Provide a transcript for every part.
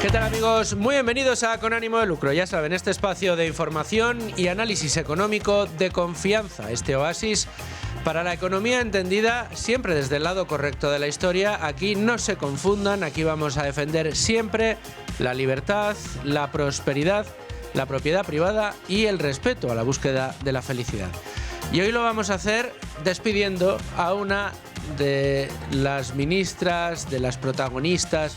¿Qué tal, amigos? Muy bienvenidos a Con Ánimo de Lucro. Ya saben, este espacio de información y análisis económico de confianza, este oasis para la economía entendida siempre desde el lado correcto de la historia. Aquí no se confundan, aquí vamos a defender siempre la libertad, la prosperidad, la propiedad privada y el respeto a la búsqueda de la felicidad. Y hoy lo vamos a hacer despidiendo a una de las ministras, de las protagonistas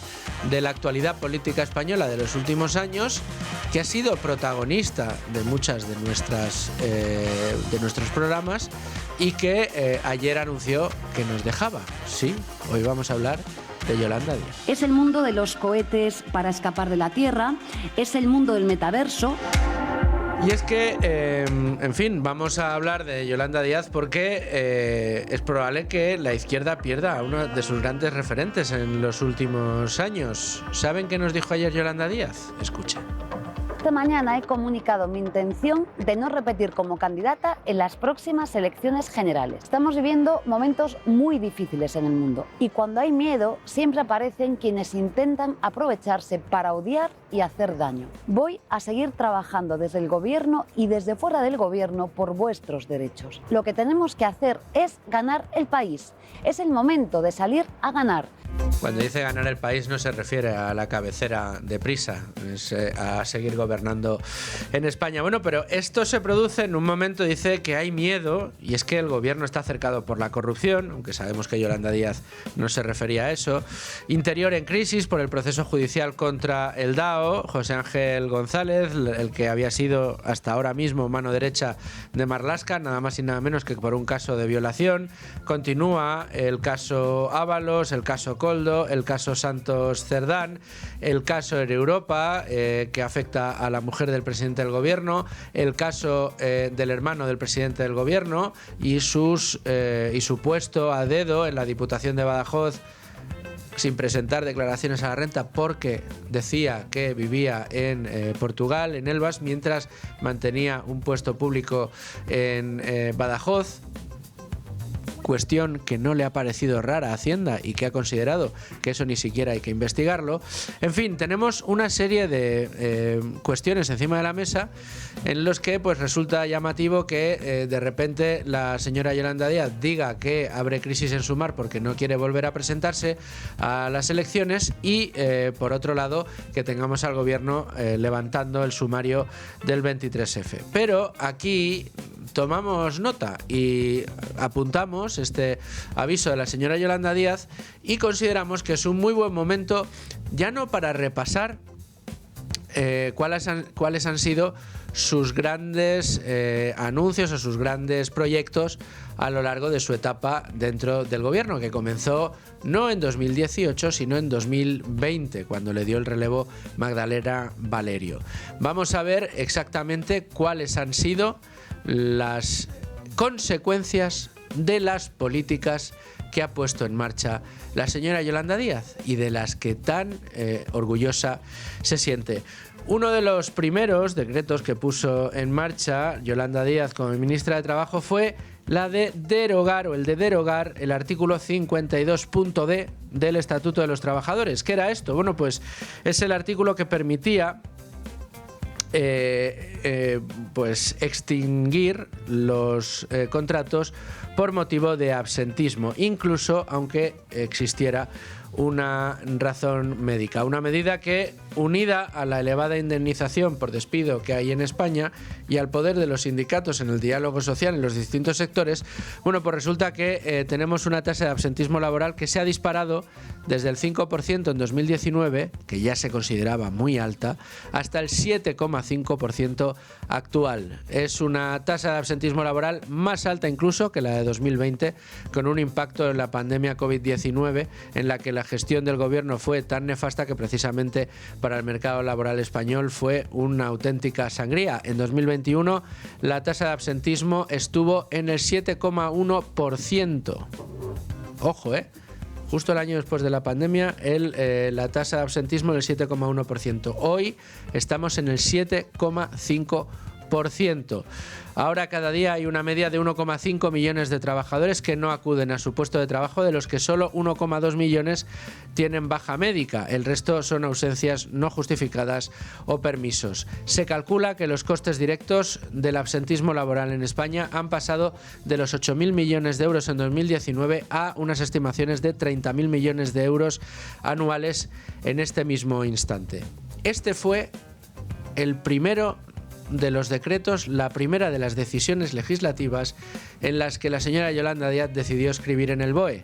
de la actualidad política española de los últimos años, que ha sido protagonista de muchas de nuestros programas y que ayer anunció que nos dejaba. Sí, hoy vamos a hablar de Yolanda Díaz. Es el mundo de los cohetes para escapar de la Tierra, es el mundo del metaverso. Y es que, en fin, vamos a hablar de Yolanda Díaz porque es probable que la izquierda pierda a uno de sus grandes referentes en los últimos años. ¿Saben qué nos dijo ayer Yolanda Díaz? Escuchen. Esta mañana he comunicado mi intención de no repetir como candidata en las próximas elecciones generales. Estamos viviendo momentos muy difíciles en el mundo y cuando hay miedo siempre aparecen quienes intentan aprovecharse para odiar y hacer daño. Voy a seguir trabajando desde el gobierno y desde fuera del gobierno por vuestros derechos. Lo que tenemos que hacer es ganar el país. Es el momento de salir a ganar. Cuando dice ganar el país no se refiere a la cabecera de Prisa, es a seguir gobernando en España. Bueno, pero esto se produce en un momento, dice, que hay miedo, y es que el gobierno está cercado por la corrupción, aunque sabemos que Yolanda Díaz no se refería a eso, interior en crisis por el proceso judicial contra el DAO, José Ángel González, el que había sido hasta ahora mismo mano derecha de Marlaska, nada más y nada menos que por un caso de violación. Continúa el caso Ábalos, el caso Coldo, el caso Santos Cerdán, el caso en Europa que afecta a la mujer del presidente del gobierno, el caso del hermano del presidente del gobierno y su puesto a dedo en la Diputación de Badajoz sin presentar declaraciones a la renta porque decía que vivía en Portugal, en Elvas, mientras mantenía un puesto público en Badajoz. Cuestión que no le ha parecido rara a Hacienda y que ha considerado que eso ni siquiera hay que investigarlo. En fin, tenemos una serie de cuestiones encima de la mesa en los que pues resulta llamativo que de repente la señora Yolanda Díaz diga que abre crisis en Sumar porque no quiere volver a presentarse a las elecciones y por otro lado que tengamos al gobierno levantando el sumario del 23F. Pero aquí tomamos nota y apuntamos este aviso de la señora Yolanda Díaz y consideramos que es un muy buen momento ya no para repasar cuáles han sido sus grandes anuncios o sus grandes proyectos a lo largo de su etapa dentro del gobierno, que comenzó no en 2018, sino en 2020, cuando le dio el relevo Magdalena Valerio. Vamos a ver exactamente cuáles han sido las consecuencias de las políticas que ha puesto en marcha la señora Yolanda Díaz y de las que tan orgullosa se siente. Uno de los primeros decretos que puso en marcha Yolanda Díaz como ministra de Trabajo fue la de derogar el artículo 52.d del Estatuto de los Trabajadores. ¿Qué era esto? Bueno, pues es el artículo que permitía pues extinguir los contratos por motivo de absentismo, incluso aunque existiera una razón médica. Una medida que, unida a la elevada indemnización por despido que hay en España y al poder de los sindicatos en el diálogo social en los distintos sectores, bueno, pues resulta que tenemos una tasa de absentismo laboral que se ha disparado desde el 5% en 2019, que ya se consideraba muy alta, hasta el 7,5% actual. Es una tasa de absentismo laboral más alta incluso que la de 2020, con un impacto en la pandemia COVID-19 en la que la gestión del gobierno fue tan nefasta que precisamente para el mercado laboral español fue una auténtica sangría. En 2021 la tasa de absentismo estuvo en el 7,1%. Ojo, justo el año después de la pandemia, la tasa de absentismo del 7,1%. Hoy estamos en el 7,5%. 20%. Ahora cada día hay una media de 1,5 millones de trabajadores que no acuden a su puesto de trabajo, de los que solo 1,2 millones tienen baja médica. El resto son ausencias no justificadas o permisos. Se calcula que los costes directos del absentismo laboral en España han pasado de los 8.000 millones de euros en 2019 a unas estimaciones de 30.000 millones de euros anuales en este mismo instante. Este fue el primero de los decretos, la primera de las decisiones legislativas en las que la señora Yolanda Díaz decidió escribir en el BOE.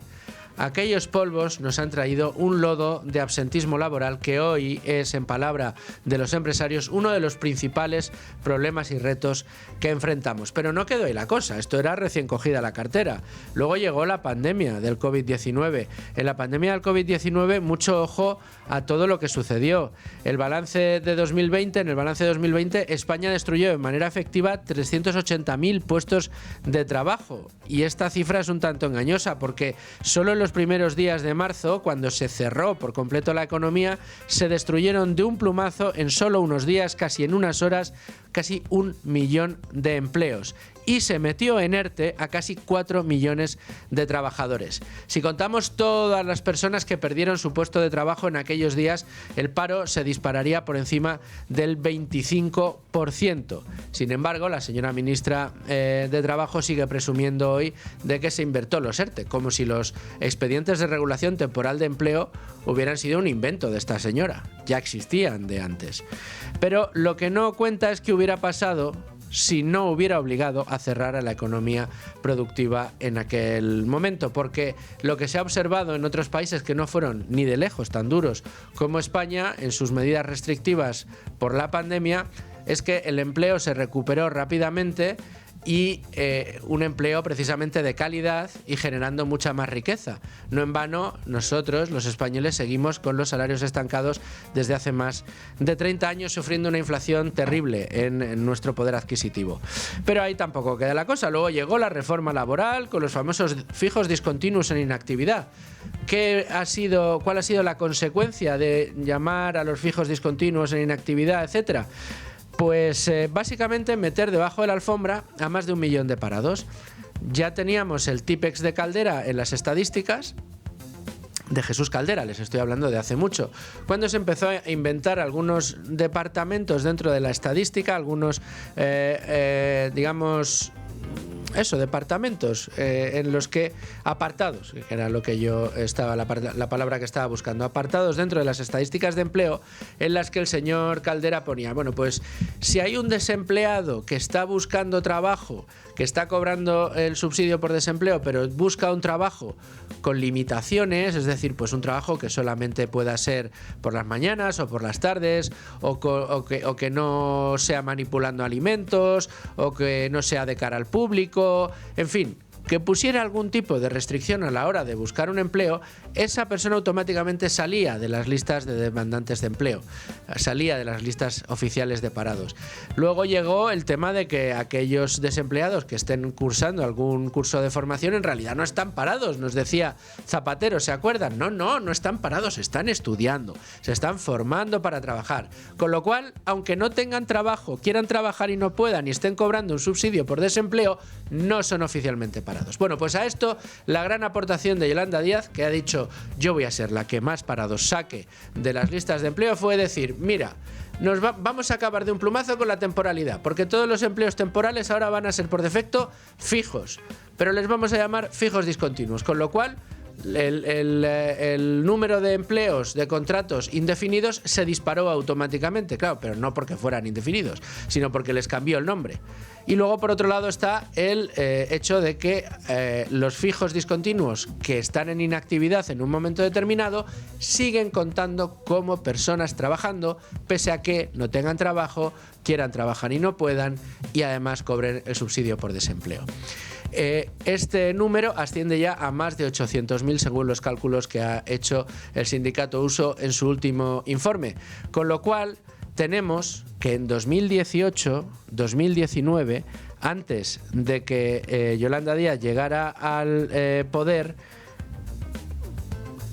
Aquellos polvos nos han traído un lodo de absentismo laboral que hoy es, en palabra de los empresarios, uno de los principales problemas y retos que enfrentamos. Pero no quedó ahí la cosa, esto era recién cogida la cartera. Luego llegó la pandemia del COVID-19. En la pandemia del COVID-19, mucho ojo a todo lo que sucedió. En el balance de 2020, España destruyó de manera efectiva 380.000 puestos de trabajo. Y esta cifra es un tanto engañosa porque solo en los primeros días de marzo, cuando se cerró por completo la economía, se destruyeron de un plumazo en solo unos días, casi en unas horas, casi 1 millón de empleos. Y se metió en ERTE a casi 4 millones de trabajadores. Si contamos todas las personas que perdieron su puesto de trabajo en aquellos días, el paro se dispararía por encima del 25%. Sin embargo, la señora ministra de Trabajo sigue presumiendo hoy de que se inventó los ERTE, como si los expedientes de regulación temporal de empleo hubieran sido un invento de esta señora. Ya existían de antes. Pero lo que no cuenta es qué hubiera pasado si no hubiera obligado a cerrar a la economía productiva en aquel momento, porque lo que se ha observado en otros países que no fueron ni de lejos tan duros como España en sus medidas restrictivas por la pandemia es que el empleo se recuperó rápidamente y un empleo precisamente de calidad y generando mucha más riqueza. No en vano, nosotros, los españoles, seguimos con los salarios estancados desde hace más de 30 años, sufriendo una inflación terrible en nuestro poder adquisitivo. Pero ahí tampoco queda la cosa. Luego llegó la reforma laboral con los famosos fijos discontinuos en inactividad. ¿Cuál ha sido la consecuencia de llamar a los fijos discontinuos en inactividad, etcétera? Pues básicamente meter debajo de la alfombra a más de 1 millón de parados. Ya teníamos el Tipex de Caldera en las estadísticas, de Jesús Caldera, les estoy hablando de hace mucho, cuando se empezó a inventar algunos departamentos dentro de la estadística, algunos, departamentos en los que apartados, que era lo que yo estaba, la palabra que estaba buscando, apartados dentro de las estadísticas de empleo, en las que el señor Caldera ponía, bueno, pues si hay un desempleado que está buscando trabajo, que está cobrando el subsidio por desempleo, pero busca un trabajo con limitaciones, es decir, pues un trabajo que solamente pueda ser por las mañanas o por las tardes, o que no sea manipulando alimentos, o que no sea de cara al público, en fin, que pusiera algún tipo de restricción a la hora de buscar un empleo, esa persona automáticamente salía de las listas de demandantes de empleo, salía de las listas oficiales de parados. Luego llegó el tema de que aquellos desempleados que estén cursando algún curso de formación en realidad no están parados, nos decía Zapatero, ¿se acuerdan? No están parados, están estudiando, se están formando para trabajar. Con lo cual, aunque no tengan trabajo, quieran trabajar y no puedan y estén cobrando un subsidio por desempleo, no son oficialmente parados. Bueno, pues a esto la gran aportación de Yolanda Díaz, que ha dicho yo voy a ser la que más parados saque de las listas de empleo, fue decir, mira, vamos a acabar de un plumazo con la temporalidad, porque todos los empleos temporales ahora van a ser por defecto fijos, pero les vamos a llamar fijos discontinuos, con lo cual el número de empleos, de contratos indefinidos se disparó automáticamente, claro, pero no porque fueran indefinidos, sino porque les cambió el nombre. Y luego, por otro lado, está el hecho de que los fijos discontinuos que están en inactividad en un momento determinado siguen contando como personas trabajando, pese a que no tengan trabajo, quieran trabajar y no puedan, y además cobren el subsidio por desempleo. Este número asciende ya a más de 800.000 según los cálculos que ha hecho el sindicato USO en su último informe, con lo cual tenemos que en 2018-2019, antes de que Yolanda Díaz llegara al poder,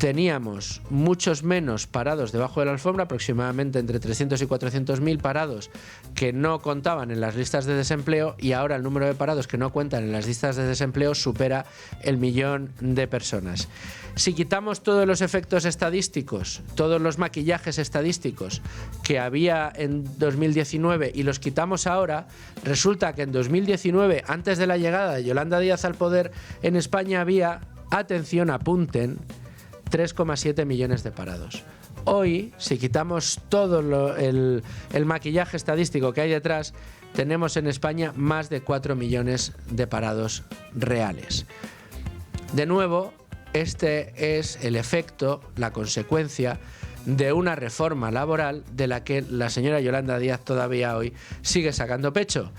teníamos muchos menos parados debajo de la alfombra, aproximadamente entre 300 y 400.000 parados que no contaban en las listas de desempleo, y ahora el número de parados que no cuentan en las listas de desempleo supera el 1.000.000 de personas. Si quitamos todos los efectos estadísticos, todos los maquillajes estadísticos que había en 2019 y los quitamos ahora, resulta que en 2019, antes de la llegada de Yolanda Díaz al poder, en España había, atención, apunten, 3,7 millones de parados. Hoy, si quitamos todo el maquillaje estadístico que hay detrás, tenemos en España más de 4 millones de parados reales. De nuevo, este es el efecto, la consecuencia de una reforma laboral de la que la señora Yolanda Díaz todavía hoy sigue sacando pecho.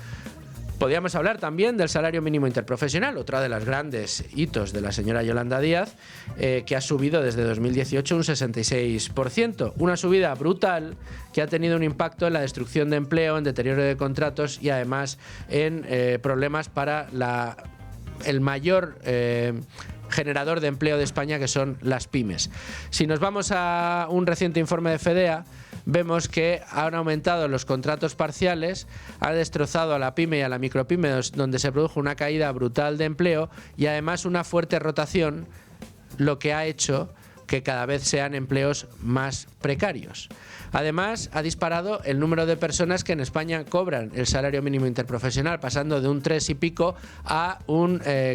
Podríamos hablar también del salario mínimo interprofesional, otra de los grandes hitos de la señora Yolanda Díaz, que ha subido desde 2018 un 66%. Una subida brutal que ha tenido un impacto en la destrucción de empleo, en deterioro de contratos y además en problemas para el mayor generador de empleo de España, que son las pymes. Si nos vamos a un reciente informe de Fedea, vemos que han aumentado los contratos parciales, ha destrozado a la pyme y a la micropyme, donde se produjo una caída brutal de empleo y además una fuerte rotación, lo que ha hecho que cada vez sean empleos más precarios. Además, ha disparado el número de personas que en España cobran el salario mínimo interprofesional, pasando de un 3 y pico a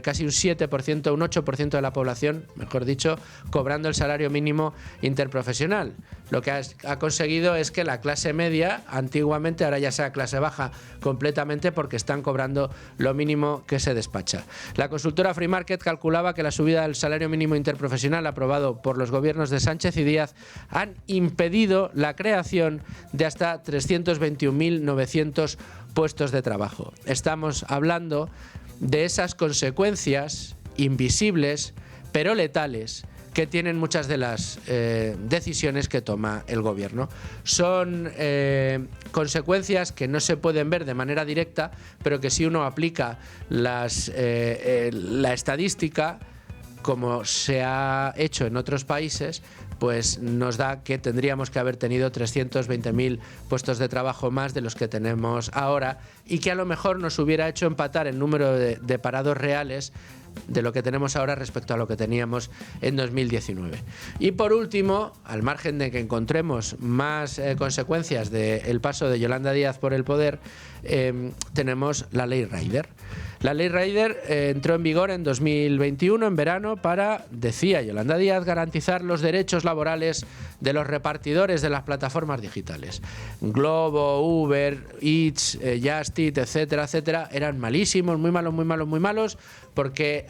casi un 7%, un 8% de la población, mejor dicho, cobrando el salario mínimo interprofesional. Lo que ha conseguido es que la clase media, antiguamente, ahora ya sea clase baja completamente, porque están cobrando lo mínimo que se despacha. La consultora Free Market calculaba que la subida del salario mínimo interprofesional aprobado por los gobiernos de Sánchez y Díaz han impedido la creación de hasta 321.900 puestos de trabajo. Estamos hablando de esas consecuencias invisibles, pero letales, que tienen muchas de las decisiones que toma el gobierno. Son consecuencias que no se pueden ver de manera directa, pero que si uno aplica la estadística, como se ha hecho en otros países, pues nos da que tendríamos que haber tenido 320.000 puestos de trabajo más de los que tenemos ahora, y que a lo mejor nos hubiera hecho empatar el número de parados reales de lo que tenemos ahora respecto a lo que teníamos en 2019. Y por último, al margen de que encontremos más consecuencias del paso de Yolanda Díaz por el poder, tenemos la Ley Rider. La Ley Rider entró en vigor en 2021, en verano, para, decía Yolanda Díaz, garantizar los derechos laborales de los repartidores de las plataformas digitales. Globo, Uber, Eats, Just Eat, etcétera, etcétera, eran malísimos, muy malos, porque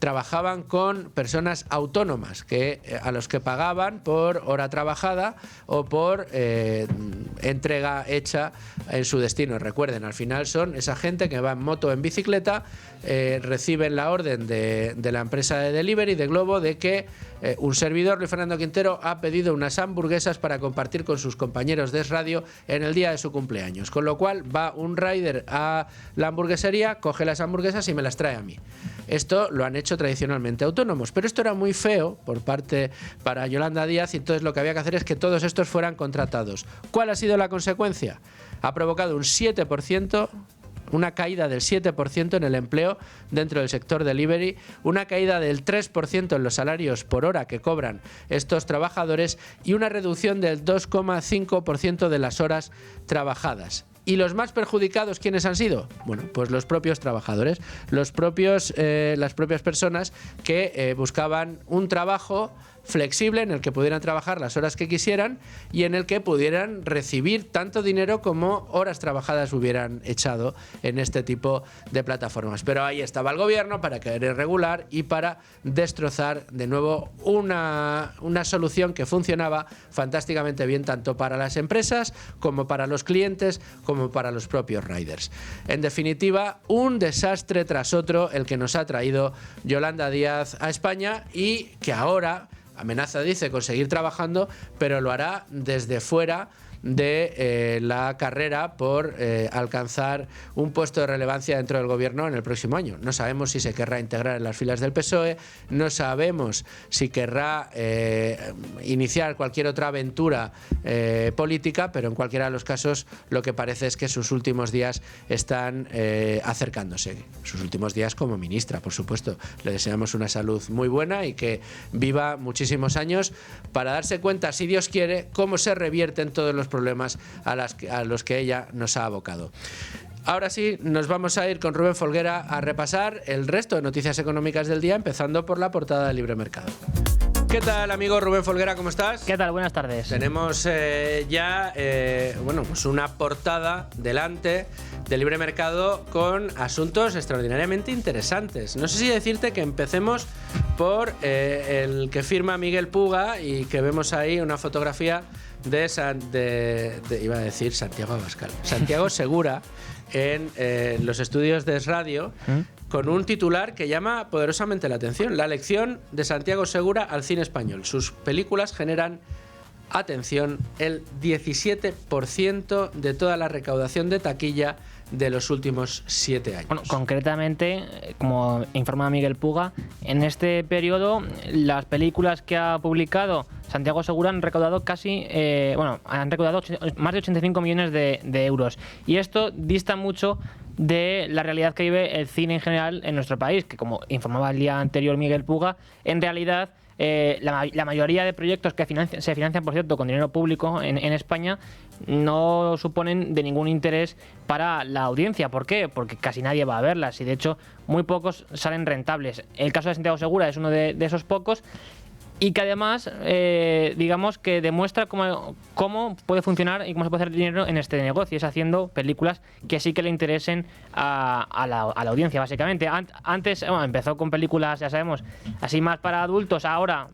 trabajaban con personas autónomas a los que pagaban por hora trabajada o por entrega hecha en su destino. Recuerden, al final son esa gente que va en moto o en bicicleta, reciben la orden de la empresa de delivery, de Globo, de que un servidor, Luis Fernando Quintero, ha pedido unas hamburguesas para compartir con sus compañeros de Es Radio en el día de su cumpleaños. Con lo cual va un rider a la hamburguesería, coge las hamburguesas y me las trae a mí. Esto lo han hecho tradicionalmente autónomos, pero esto era muy feo para Yolanda Díaz, y entonces lo que había que hacer es que todos estos fueran contratados. ¿Cuál ha sido la consecuencia? Ha provocado una caída del 7% en el empleo dentro del sector delivery, una caída del 3% en los salarios por hora que cobran estos trabajadores y una reducción del 2,5% de las horas trabajadas. ¿Y los más perjudicados quiénes han sido? Bueno, pues los propios trabajadores, las propias personas que buscaban un trabajo flexible en el que pudieran trabajar las horas que quisieran y en el que pudieran recibir tanto dinero como horas trabajadas hubieran echado en este tipo de plataformas. Pero ahí estaba el gobierno para querer regular y para destrozar de nuevo una solución que funcionaba fantásticamente bien tanto para las empresas como para los clientes como para los propios riders. En definitiva, un desastre tras otro el que nos ha traído Yolanda Díaz a España, y que ahora amenaza, dice, con seguir trabajando, pero lo hará desde fuera de la carrera por alcanzar un puesto de relevancia dentro del gobierno en el próximo año. No sabemos si se querrá integrar en las filas del PSOE, no sabemos si querrá iniciar cualquier otra aventura política, pero en cualquiera de los casos lo que parece es que sus últimos días están acercándose. Sus últimos días como ministra, por supuesto. Le deseamos una salud muy buena y que viva muchísimos años para darse cuenta, si Dios quiere, cómo se revierten todos los problemas a los que ella nos ha abocado. Ahora sí, nos vamos a ir con Rubén Folguera a repasar el resto de noticias económicas del día, empezando por la portada de Libre Mercado. ¿Qué tal, amigo Rubén Folguera? ¿Cómo estás? ¿Qué tal? Buenas tardes. Tenemos ya pues una portada delante de Libre Mercado con asuntos extraordinariamente interesantes. No sé si decirte que empecemos por el que firma Miguel Puga y que vemos ahí una fotografía iba a decir Santiago Abascal, Santiago Segura en los estudios de Radio, con un titular que llama poderosamente la atención: la lección de Santiago Segura al cine español. Sus películas generan, atención, el 17% de toda la recaudación de taquilla de los últimos 7 años. Bueno, concretamente, como informa Miguel Puga, en este periodo las películas que ha publicado Santiago Segura han recaudado han recaudado más de 85 millones de euros. Y esto dista mucho de la realidad que vive el cine en general en nuestro país, que, como informaba el día anterior Miguel Puga, en realidad la mayoría de proyectos que se financian, por cierto, con dinero público en España, no suponen de ningún interés para la audiencia. ¿Por qué? Porque casi nadie va a verlas y, de hecho, muy pocos salen rentables. El caso de Santiago Segura es uno de esos pocos, y que además, digamos que demuestra cómo puede funcionar y cómo se puede hacer dinero en este negocio, es haciendo películas que sí que le interesen a la audiencia, básicamente. Antes empezó con películas, ya sabemos, así más para adultos, ahora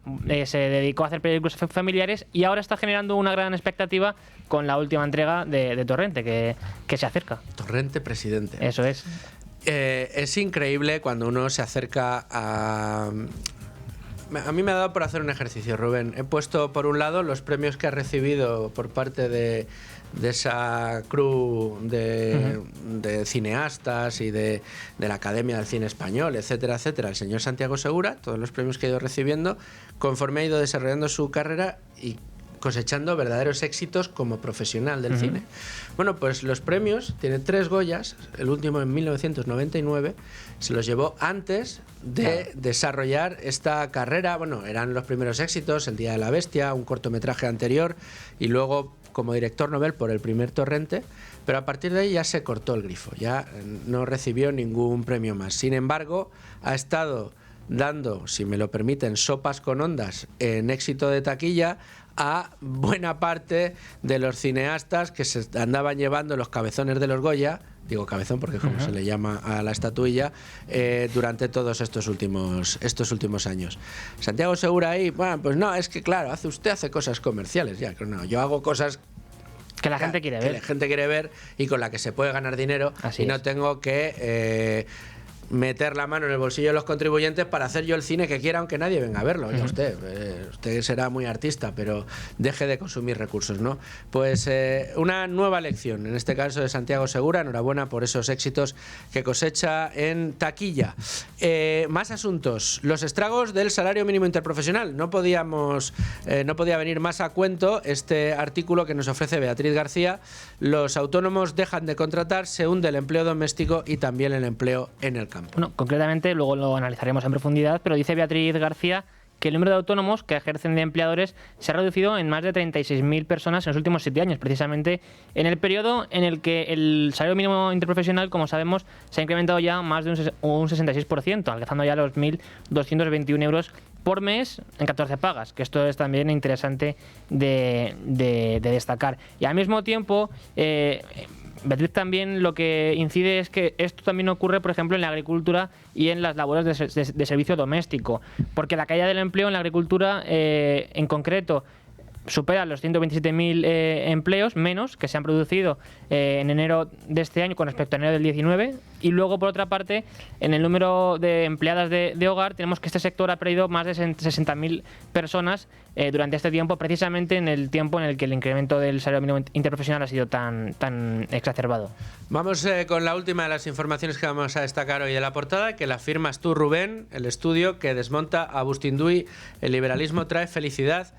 se dedicó a hacer películas familiares y ahora está generando una gran expectativa con la última entrega de Torrente, que se acerca. Torrente presidente. Eso es. Es increíble cuando uno se acerca a mí me ha dado por hacer un ejercicio, Rubén. He puesto por un lado los premios que ha recibido por parte de esa crew de cineastas y de la Academia del Cine Español, etcétera, etcétera, el señor Santiago Segura, todos los premios que ha ido recibiendo conforme ha ido desarrollando su carrera y cosechando verdaderos éxitos como profesional del cine. Bueno, pues los premios, tiene 3 Goyas, el último en 1999, se los llevó antes de desarrollar esta carrera. Bueno, eran los primeros éxitos, El Día de la Bestia, un cortometraje anterior, y luego como director Nobel por el primer Torrente, pero a partir de ahí ya se cortó el grifo, ya no recibió ningún premio más. Sin embargo, ha estado dando, si me lo permiten, sopas con ondas en éxito de taquilla a buena parte de los cineastas que se andaban llevando los cabezones de los Goya, digo cabezón porque como se le llama a la estatuilla, durante todos estos últimos años. Santiago Segura ahí, bueno, pues no, es que claro, usted hace cosas comerciales, ya, no, yo hago cosas que la gente quiere ver. Que la gente quiere ver y con la que se puede ganar dinero. Así y no tengo que meter la mano en el bolsillo de los contribuyentes para hacer yo el cine que quiera, aunque nadie venga a verlo. Oiga, usted será muy artista, pero deje de consumir recursos, ¿no? Pues una nueva lección, en este caso de Santiago Segura. Enhorabuena por esos éxitos que cosecha en taquilla. Más asuntos. Los estragos del salario mínimo interprofesional. No podía venir más a cuento este artículo que nos ofrece Beatriz García. Los autónomos dejan de contratar, se hunde el empleo doméstico y también el empleo en el campo. Bueno, concretamente, luego lo analizaremos en profundidad, pero dice Beatriz García que el número de autónomos que ejercen de empleadores se ha reducido en más de 36.000 personas en los últimos 7 años, precisamente en el periodo en el que el salario mínimo interprofesional, como sabemos, se ha incrementado ya más de un 66%, alcanzando ya los 1.221 euros por mes en 14 pagas, que esto es también interesante de destacar. Y al mismo tiempo, Beatriz también lo que incide es que esto también ocurre, por ejemplo, en la agricultura y en las labores de servicio doméstico, porque la caída del empleo en la agricultura, en concreto, supera los 127.000 empleos menos que se han producido en enero de este año con respecto a enero del 19. Y luego, por otra parte, en el número de empleadas de hogar, tenemos que este sector ha perdido más de 60.000 personas durante este tiempo, precisamente en el tiempo en el que el incremento del salario mínimo interprofesional ha sido tan exacerbado. Vamos con la última de las informaciones que vamos a destacar hoy de la portada, que la firmas tú, Rubén, el estudio que desmonta a Bustinduy. El liberalismo trae felicidad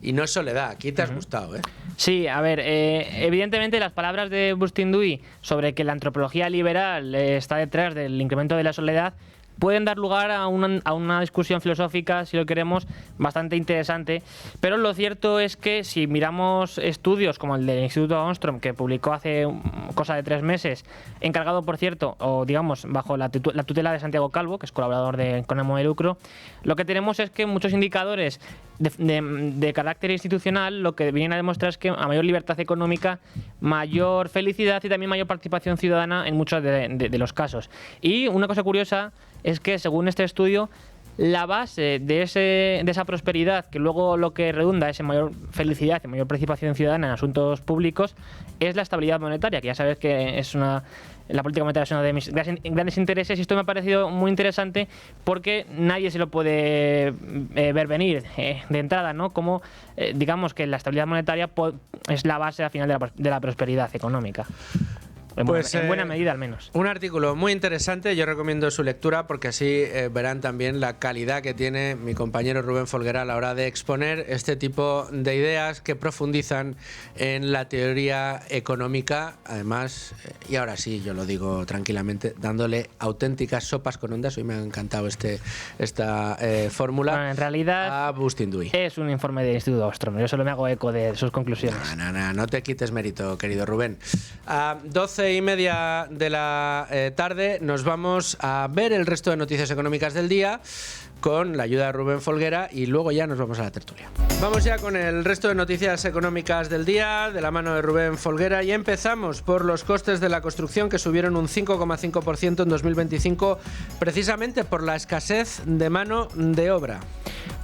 y no soledad. Aquí te has gustado, ¿eh? Sí, a ver, evidentemente las palabras de Bustinduy sobre que la antropología liberal está detrás del incremento de la soledad pueden dar lugar a una discusión filosófica, si lo queremos, bastante interesante. Pero lo cierto es que si miramos estudios como el del Instituto Ostrom, que publicó hace cosa de 3 meses, encargado, por cierto, o digamos, bajo la tutela de Santiago Calvo, que es colaborador con ánimo de lucro, lo que tenemos es que muchos indicadores de carácter institucional lo que vienen a demostrar es que a mayor libertad económica, mayor felicidad y también mayor participación ciudadana en muchos de los casos. Y una cosa curiosa es que, según este estudio, la base de esa prosperidad, que luego lo que redunda es en mayor felicidad y mayor participación ciudadana en asuntos públicos, es la estabilidad monetaria, que ya sabes que la política monetaria es uno de mis grandes intereses, y esto me ha parecido muy interesante porque nadie se lo puede ver venir de entrada, ¿no? Como digamos que la estabilidad monetaria es la base al final de la prosperidad económica. Pues, en buena medida, al menos. Un artículo muy interesante, yo recomiendo su lectura porque así verán también la calidad que tiene mi compañero Rubén Folguera a la hora de exponer este tipo de ideas que profundizan en la teoría económica, además, y ahora sí, yo lo digo tranquilamente, dándole auténticas sopas con ondas. Hoy me ha encantado esta fórmula. Bueno, en realidad a Bustinduy. Es un informe del Instituto Ostrom, yo solo me hago eco de sus conclusiones. No te quites mérito, querido Rubén. A 12:30 de la tarde nos vamos a ver el resto de noticias económicas del día con la ayuda de Rubén Folguera y luego ya nos vamos a la tertulia. Vamos ya con el resto de noticias económicas del día de la mano de Rubén Folguera y empezamos por los costes de la construcción, que subieron un 5,5% en 2025 precisamente por la escasez de mano de obra.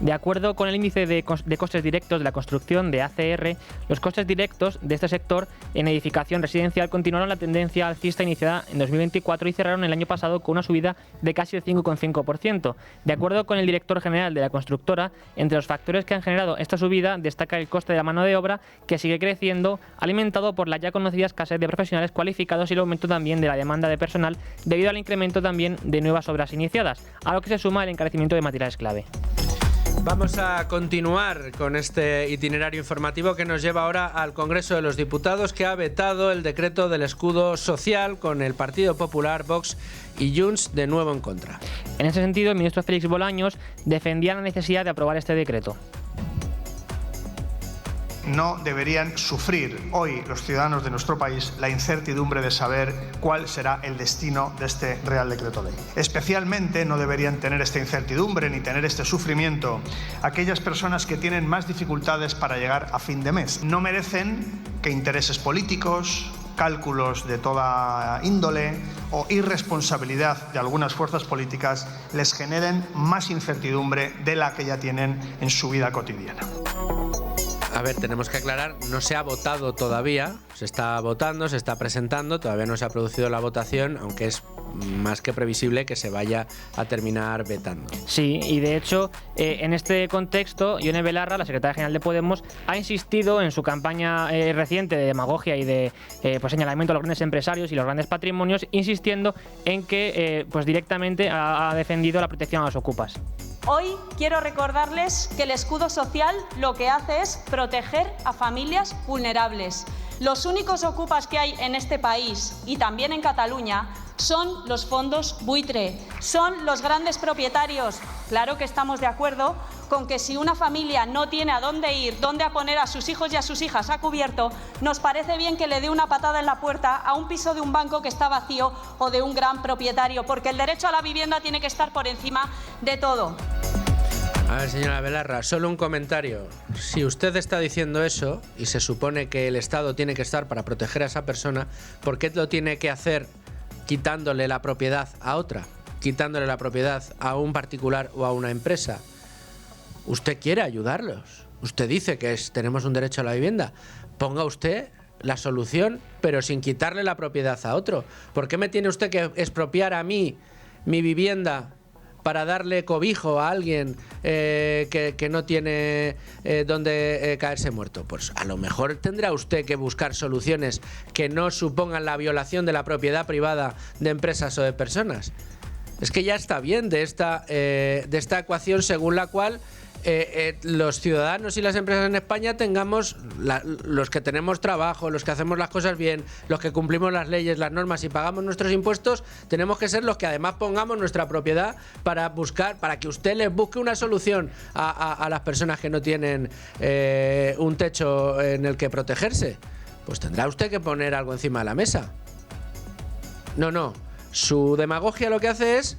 De acuerdo con el índice de costes directos de la construcción de ACR, los costes directos de este sector en edificación residencial continuaron la tendencia alcista iniciada en 2024 y cerraron el año pasado con una subida de casi el 5,5%. De acuerdo con el director general de la constructora, entre los factores que han generado esta subida destaca el coste de la mano de obra, que sigue creciendo, alimentado por la ya conocida escasez de profesionales cualificados y el aumento también de la demanda de personal debido al incremento también de nuevas obras iniciadas, a lo que se suma el encarecimiento de materiales clave. Vamos a continuar con este itinerario informativo que nos lleva ahora al Congreso de los Diputados, que ha vetado el decreto del escudo social con el Partido Popular, Vox y Junts de nuevo en contra. En ese sentido, el ministro Félix Bolaños defendía la necesidad de aprobar este decreto. No deberían sufrir hoy los ciudadanos de nuestro país la incertidumbre de saber cuál será el destino de este Real Decreto Ley. Especialmente no deberían tener esta incertidumbre ni tener este sufrimiento aquellas personas que tienen más dificultades para llegar a fin de mes. No merecen que intereses políticos, cálculos de toda índole o irresponsabilidad de algunas fuerzas políticas les generen más incertidumbre de la que ya tienen en su vida cotidiana. A ver, tenemos que aclarar, no se ha votado todavía, se está votando, se está presentando, todavía no se ha producido la votación, aunque es más que previsible que se vaya a terminar vetando. Sí, y de hecho, en este contexto, Ione Belarra, la secretaria general de Podemos, ha insistido en su campaña reciente de demagogia y de señalamiento a los grandes empresarios y los grandes patrimonios, insistiendo en que directamente ha defendido la protección a los ocupas. Hoy quiero recordarles que el escudo social lo que hace es proteger a familias vulnerables. Los únicos ocupas que hay en este país y también en Cataluña son los fondos buitre, son los grandes propietarios. Claro que estamos de acuerdo con que si una familia no tiene a dónde ir, dónde a poner a sus hijos y a sus hijas a cubierto, nos parece bien que le dé una patada en la puerta a un piso de un banco que está vacío o de un gran propietario, porque el derecho a la vivienda tiene que estar por encima de todo. A ver, señora Belarra, solo un comentario. Si usted está diciendo eso y se supone que el Estado tiene que estar para proteger a esa persona, ¿por qué lo tiene que hacer quitándole la propiedad a otra? Quitándole la propiedad a un particular o a una empresa. Usted quiere ayudarlos. usted dice que tenemos un derecho a la vivienda, ponga usted la solución, pero sin quitarle la propiedad a otro. ¿Por qué me tiene usted que expropiar a mí mi vivienda para darle cobijo a alguien que no tiene donde caerse muerto? Pues a lo mejor tendrá usted que buscar soluciones que no supongan la violación de la propiedad privada de empresas o de personas. Es que ya está bien de esta ecuación según la cual los ciudadanos y las empresas en España tengamos, los que tenemos trabajo, los que hacemos las cosas bien, los que cumplimos las leyes, las normas y pagamos nuestros impuestos, tenemos que ser los que además pongamos nuestra propiedad para que usted les busque una solución a las personas que no tienen un techo en el que protegerse. Pues tendrá usted que poner algo encima de la mesa. No. Su demagogia lo que hace es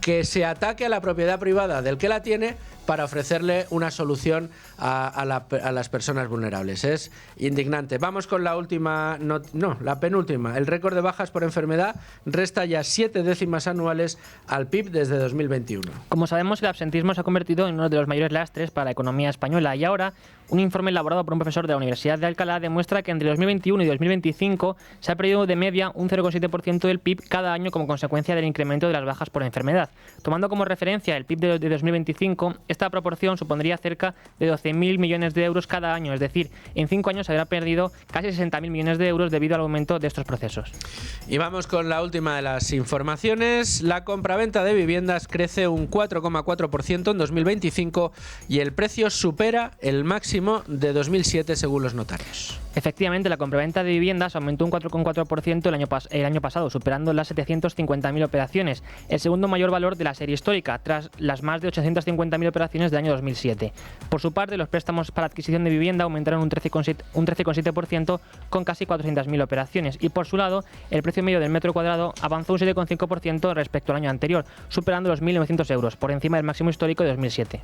que se ataque a la propiedad privada del que la tiene para ofrecerle una solución a las personas vulnerables. Es indignante. Vamos con la última, la penúltima. El récord de bajas por enfermedad resta ya 7 décimas anuales al PIB desde 2021. Como sabemos, el absentismo se ha convertido en uno de los mayores lastres para la economía española y ahora un informe elaborado por un profesor de la Universidad de Alcalá demuestra que entre 2021 y 2025 se ha perdido de media un 0,7% del PIB cada año como consecuencia del incremento de las bajas por enfermedad. Tomando como referencia el PIB de 2025, esta proporción supondría cerca de 12.000 millones de euros cada año, es decir, en 5 años se habrá perdido casi 60.000 millones de euros debido al aumento de estos procesos. Y vamos con la última de las informaciones. La compraventa de viviendas crece un 4,4% en 2025 y el precio supera el máximo de 2007 según los notarios. Efectivamente, la compraventa de viviendas aumentó un 4,4% el año pasado, superando las 750.000 operaciones, el segundo mayor valor de la serie histórica, tras las más de 850.000 operaciones del año 2007. Por su parte, los préstamos para adquisición de vivienda aumentaron un 13,7% con casi 400.000 operaciones y, por su lado, el precio medio del metro cuadrado avanzó un 7,5% respecto al año anterior, superando los 1.900 euros, por encima del máximo histórico de 2007.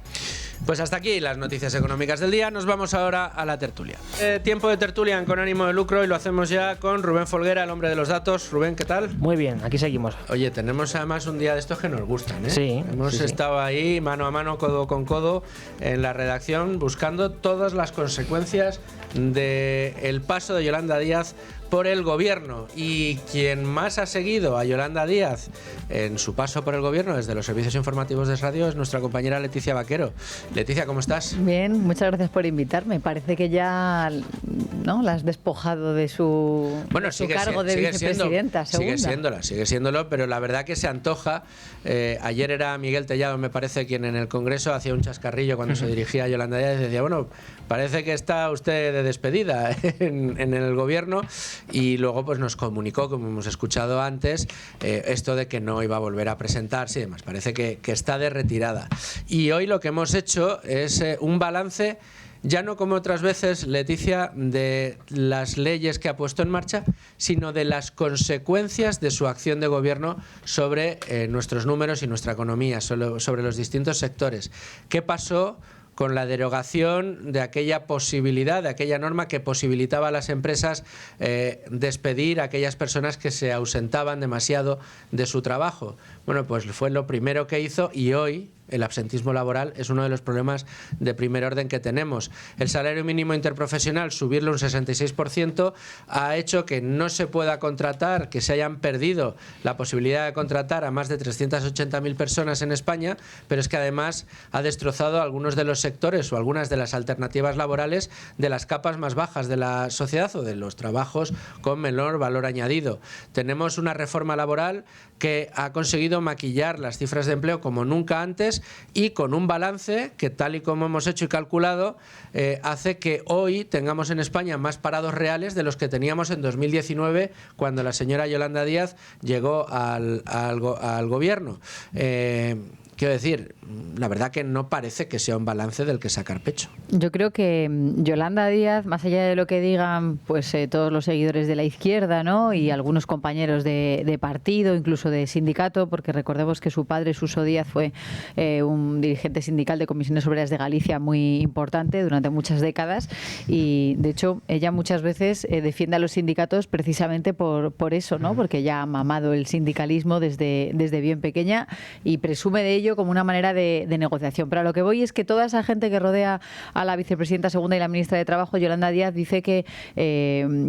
Pues hasta aquí las noticias económicas del día. Nos vamos ahora a la tertulia. Tiempo de tertulia con ánimo de lucro y lo hacemos ya con Rubén Folguera, el hombre de los datos. Rubén, ¿qué tal? Muy bien, aquí seguimos. Oye, tenemos además un día de estos que nos gustan, ¿eh? Sí. Hemos estado ahí mano a mano, codo con codo en la redacción buscando todas las consecuencias del paso de Yolanda Díaz por el gobierno, y quien más ha seguido a Yolanda Díaz en su paso por el gobierno desde los servicios informativos de radio es nuestra compañera Leticia Vaquero. Leticia, ¿cómo estás? Bien, muchas gracias por invitarme. Parece que ya la has despojado de su cargo de vicepresidenta segunda. Sigue siéndolo, pero la verdad que se antoja. Ayer era Miguel Tellado, me parece, quien en el Congreso hacía un chascarrillo cuando se dirigía a Yolanda Díaz y decía, bueno, parece que está usted de despedida en el gobierno. Y luego pues nos comunicó, como hemos escuchado antes, esto de que no iba a volver a presentarse y demás. Parece que está de retirada. Y hoy lo que hemos hecho es un balance, ya no como otras veces, Leticia, de las leyes que ha puesto en marcha, sino de las consecuencias de su acción de gobierno sobre nuestros números y nuestra economía, sobre los distintos sectores. ¿Qué pasó con la derogación de aquella posibilidad, de aquella norma que posibilitaba a las empresas despedir a aquellas personas que se ausentaban demasiado de su trabajo? Bueno, pues fue lo primero que hizo, y hoy el absentismo laboral es uno de los problemas de primer orden que tenemos. El salario mínimo interprofesional, subirlo un 66%, ha hecho que no se pueda contratar, que se hayan perdido la posibilidad de contratar a más de 380.000 personas en España, pero es que además ha destrozado algunos de los sectores o algunas de las alternativas laborales de las capas más bajas de la sociedad o de los trabajos con menor valor añadido. Tenemos una reforma laboral que ha conseguido maquillar las cifras de empleo como nunca antes, y con un balance que, tal y como hemos hecho y calculado, hace que hoy tengamos en España más parados reales de los que teníamos en 2019, cuando la señora Yolanda Díaz llegó al gobierno. Quiero decir, la verdad que no parece que sea un balance del que sacar pecho. Yo creo que Yolanda Díaz, más allá de lo que digan pues todos los seguidores de la izquierda, ¿no?, y algunos compañeros de partido, incluso de sindicato, porque recordemos que su padre, Suso Díaz, fue un dirigente sindical de Comisiones Obreras de Galicia muy importante durante muchas décadas, y de hecho ella muchas veces defiende a los sindicatos precisamente por eso, ¿no? Porque ella ha mamado el sindicalismo desde bien pequeña y presume de ello como una manera de negociación. Pero a lo que voy es que toda esa gente que rodea a la vicepresidenta segunda y la ministra de Trabajo, Yolanda Díaz, dice que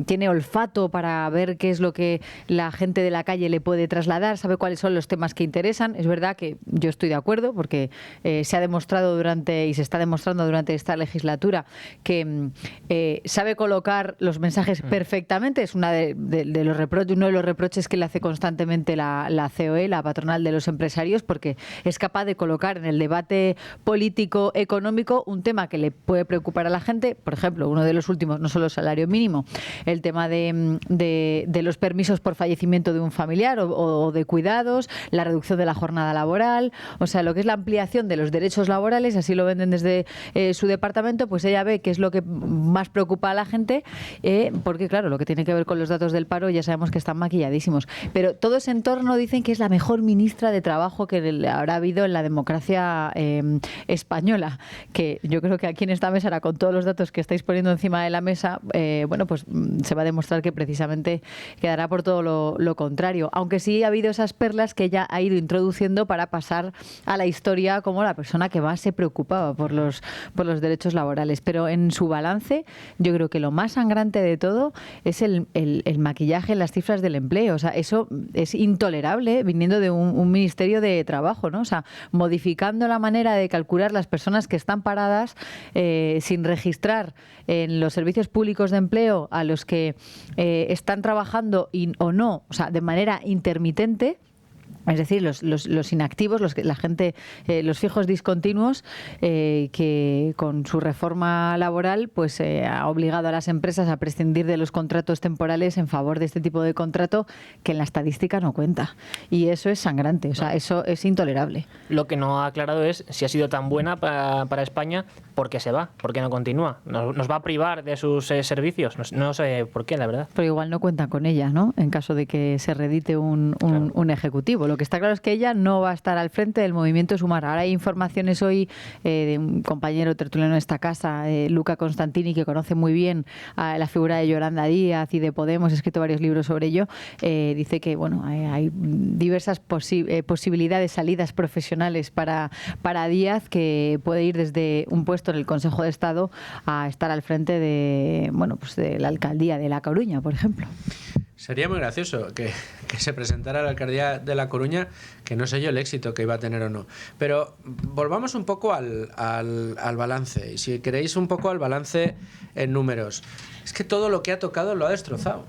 tiene olfato para ver qué es lo que la gente de la calle le puede trasladar, sabe cuáles son los temas que interesan. Es verdad que yo estoy de acuerdo porque se ha demostrado y se está demostrando durante esta legislatura que sabe colocar los mensajes perfectamente. Es uno de los reproches que le hace constantemente la COE, la patronal de los empresarios, porque es capaz de colocar en el debate político económico un tema que le puede preocupar a la gente. Por ejemplo, uno de los últimos, no solo el salario mínimo, el tema de los permisos por fallecimiento de un familiar o de cuidados, la reducción de la jornada laboral, o sea, lo que es la ampliación de los derechos laborales, así lo venden desde su departamento. Pues ella ve que es lo que más preocupa a la gente, porque claro, lo que tiene que ver con los datos del paro ya sabemos que están maquilladísimos. Pero todo ese entorno dicen que es la mejor ministra de Trabajo que habrá habido en la democracia española, que yo creo que aquí en esta mesa, ahora con todos los datos que estáis poniendo encima de la mesa, bueno, pues se va a demostrar que precisamente quedará por todo lo contrario, aunque sí ha habido esas perlas que ella ha ido introduciendo para pasar a la historia como la persona que más se preocupaba por los derechos laborales. Pero en su balance, yo creo que lo más sangrante de todo es el maquillaje en las cifras del empleo. O sea, eso es intolerable viniendo de un Ministerio de Trabajo, ¿no? O sea, modificando la manera de calcular las personas que están paradas sin registrar en los servicios públicos de empleo a los que están trabajando o no, o sea, de manera intermitente. Es decir, los inactivos, la gente, los fijos discontinuos, que con su reforma laboral pues ha obligado a las empresas a prescindir de los contratos temporales en favor de este tipo de contrato que en la estadística no cuenta. Y eso es sangrante, o sea, eso es intolerable. Lo que no ha aclarado es si ha sido tan buena para España, ¿por qué se va? ¿Por qué no continúa? ¿Nos va a privar de sus servicios? No sé por qué, la verdad. Pero igual no cuentan con ella, ¿no? En caso de que se redite un ejecutivo. Lo que está claro es que ella no va a estar al frente del movimiento Sumar. Ahora hay informaciones hoy de un compañero tertuliano de esta casa, Luca Constantini, que conoce muy bien a la figura de Yolanda Díaz y de Podemos, ha escrito varios libros sobre ello. Dice que bueno, hay diversas posibilidades, salidas profesionales para Díaz, que puede ir desde un puesto en el Consejo de Estado a estar al frente de la alcaldía de La Coruña, por ejemplo. Sería muy gracioso que se presentara a la alcaldía de La Coruña, que no sé yo el éxito que iba a tener o no. Pero volvamos un poco al balance. Y si queréis un poco al balance en números. Es que todo lo que ha tocado lo ha destrozado.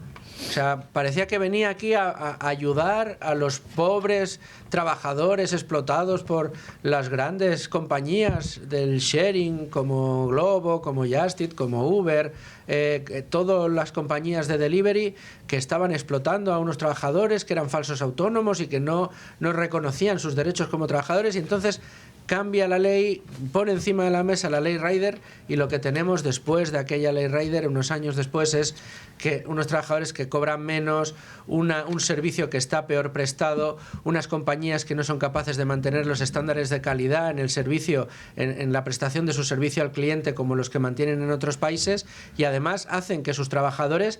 O sea, parecía que venía aquí a ayudar a los pobres trabajadores explotados por las grandes compañías del sharing, como Glovo, como Just Eat, como Uber, todas las compañías de delivery que estaban explotando a unos trabajadores que eran falsos autónomos y que no reconocían sus derechos como trabajadores. Y entonces cambia la ley, pone encima de la mesa la ley Rider, y lo que tenemos después de aquella ley Rider, unos años después, es que unos trabajadores que cobran menos, un servicio que está peor prestado, unas compañías que no son capaces de mantener los estándares de calidad en el servicio, en la prestación de su servicio al cliente como los que mantienen en otros países, y además hacen que sus trabajadores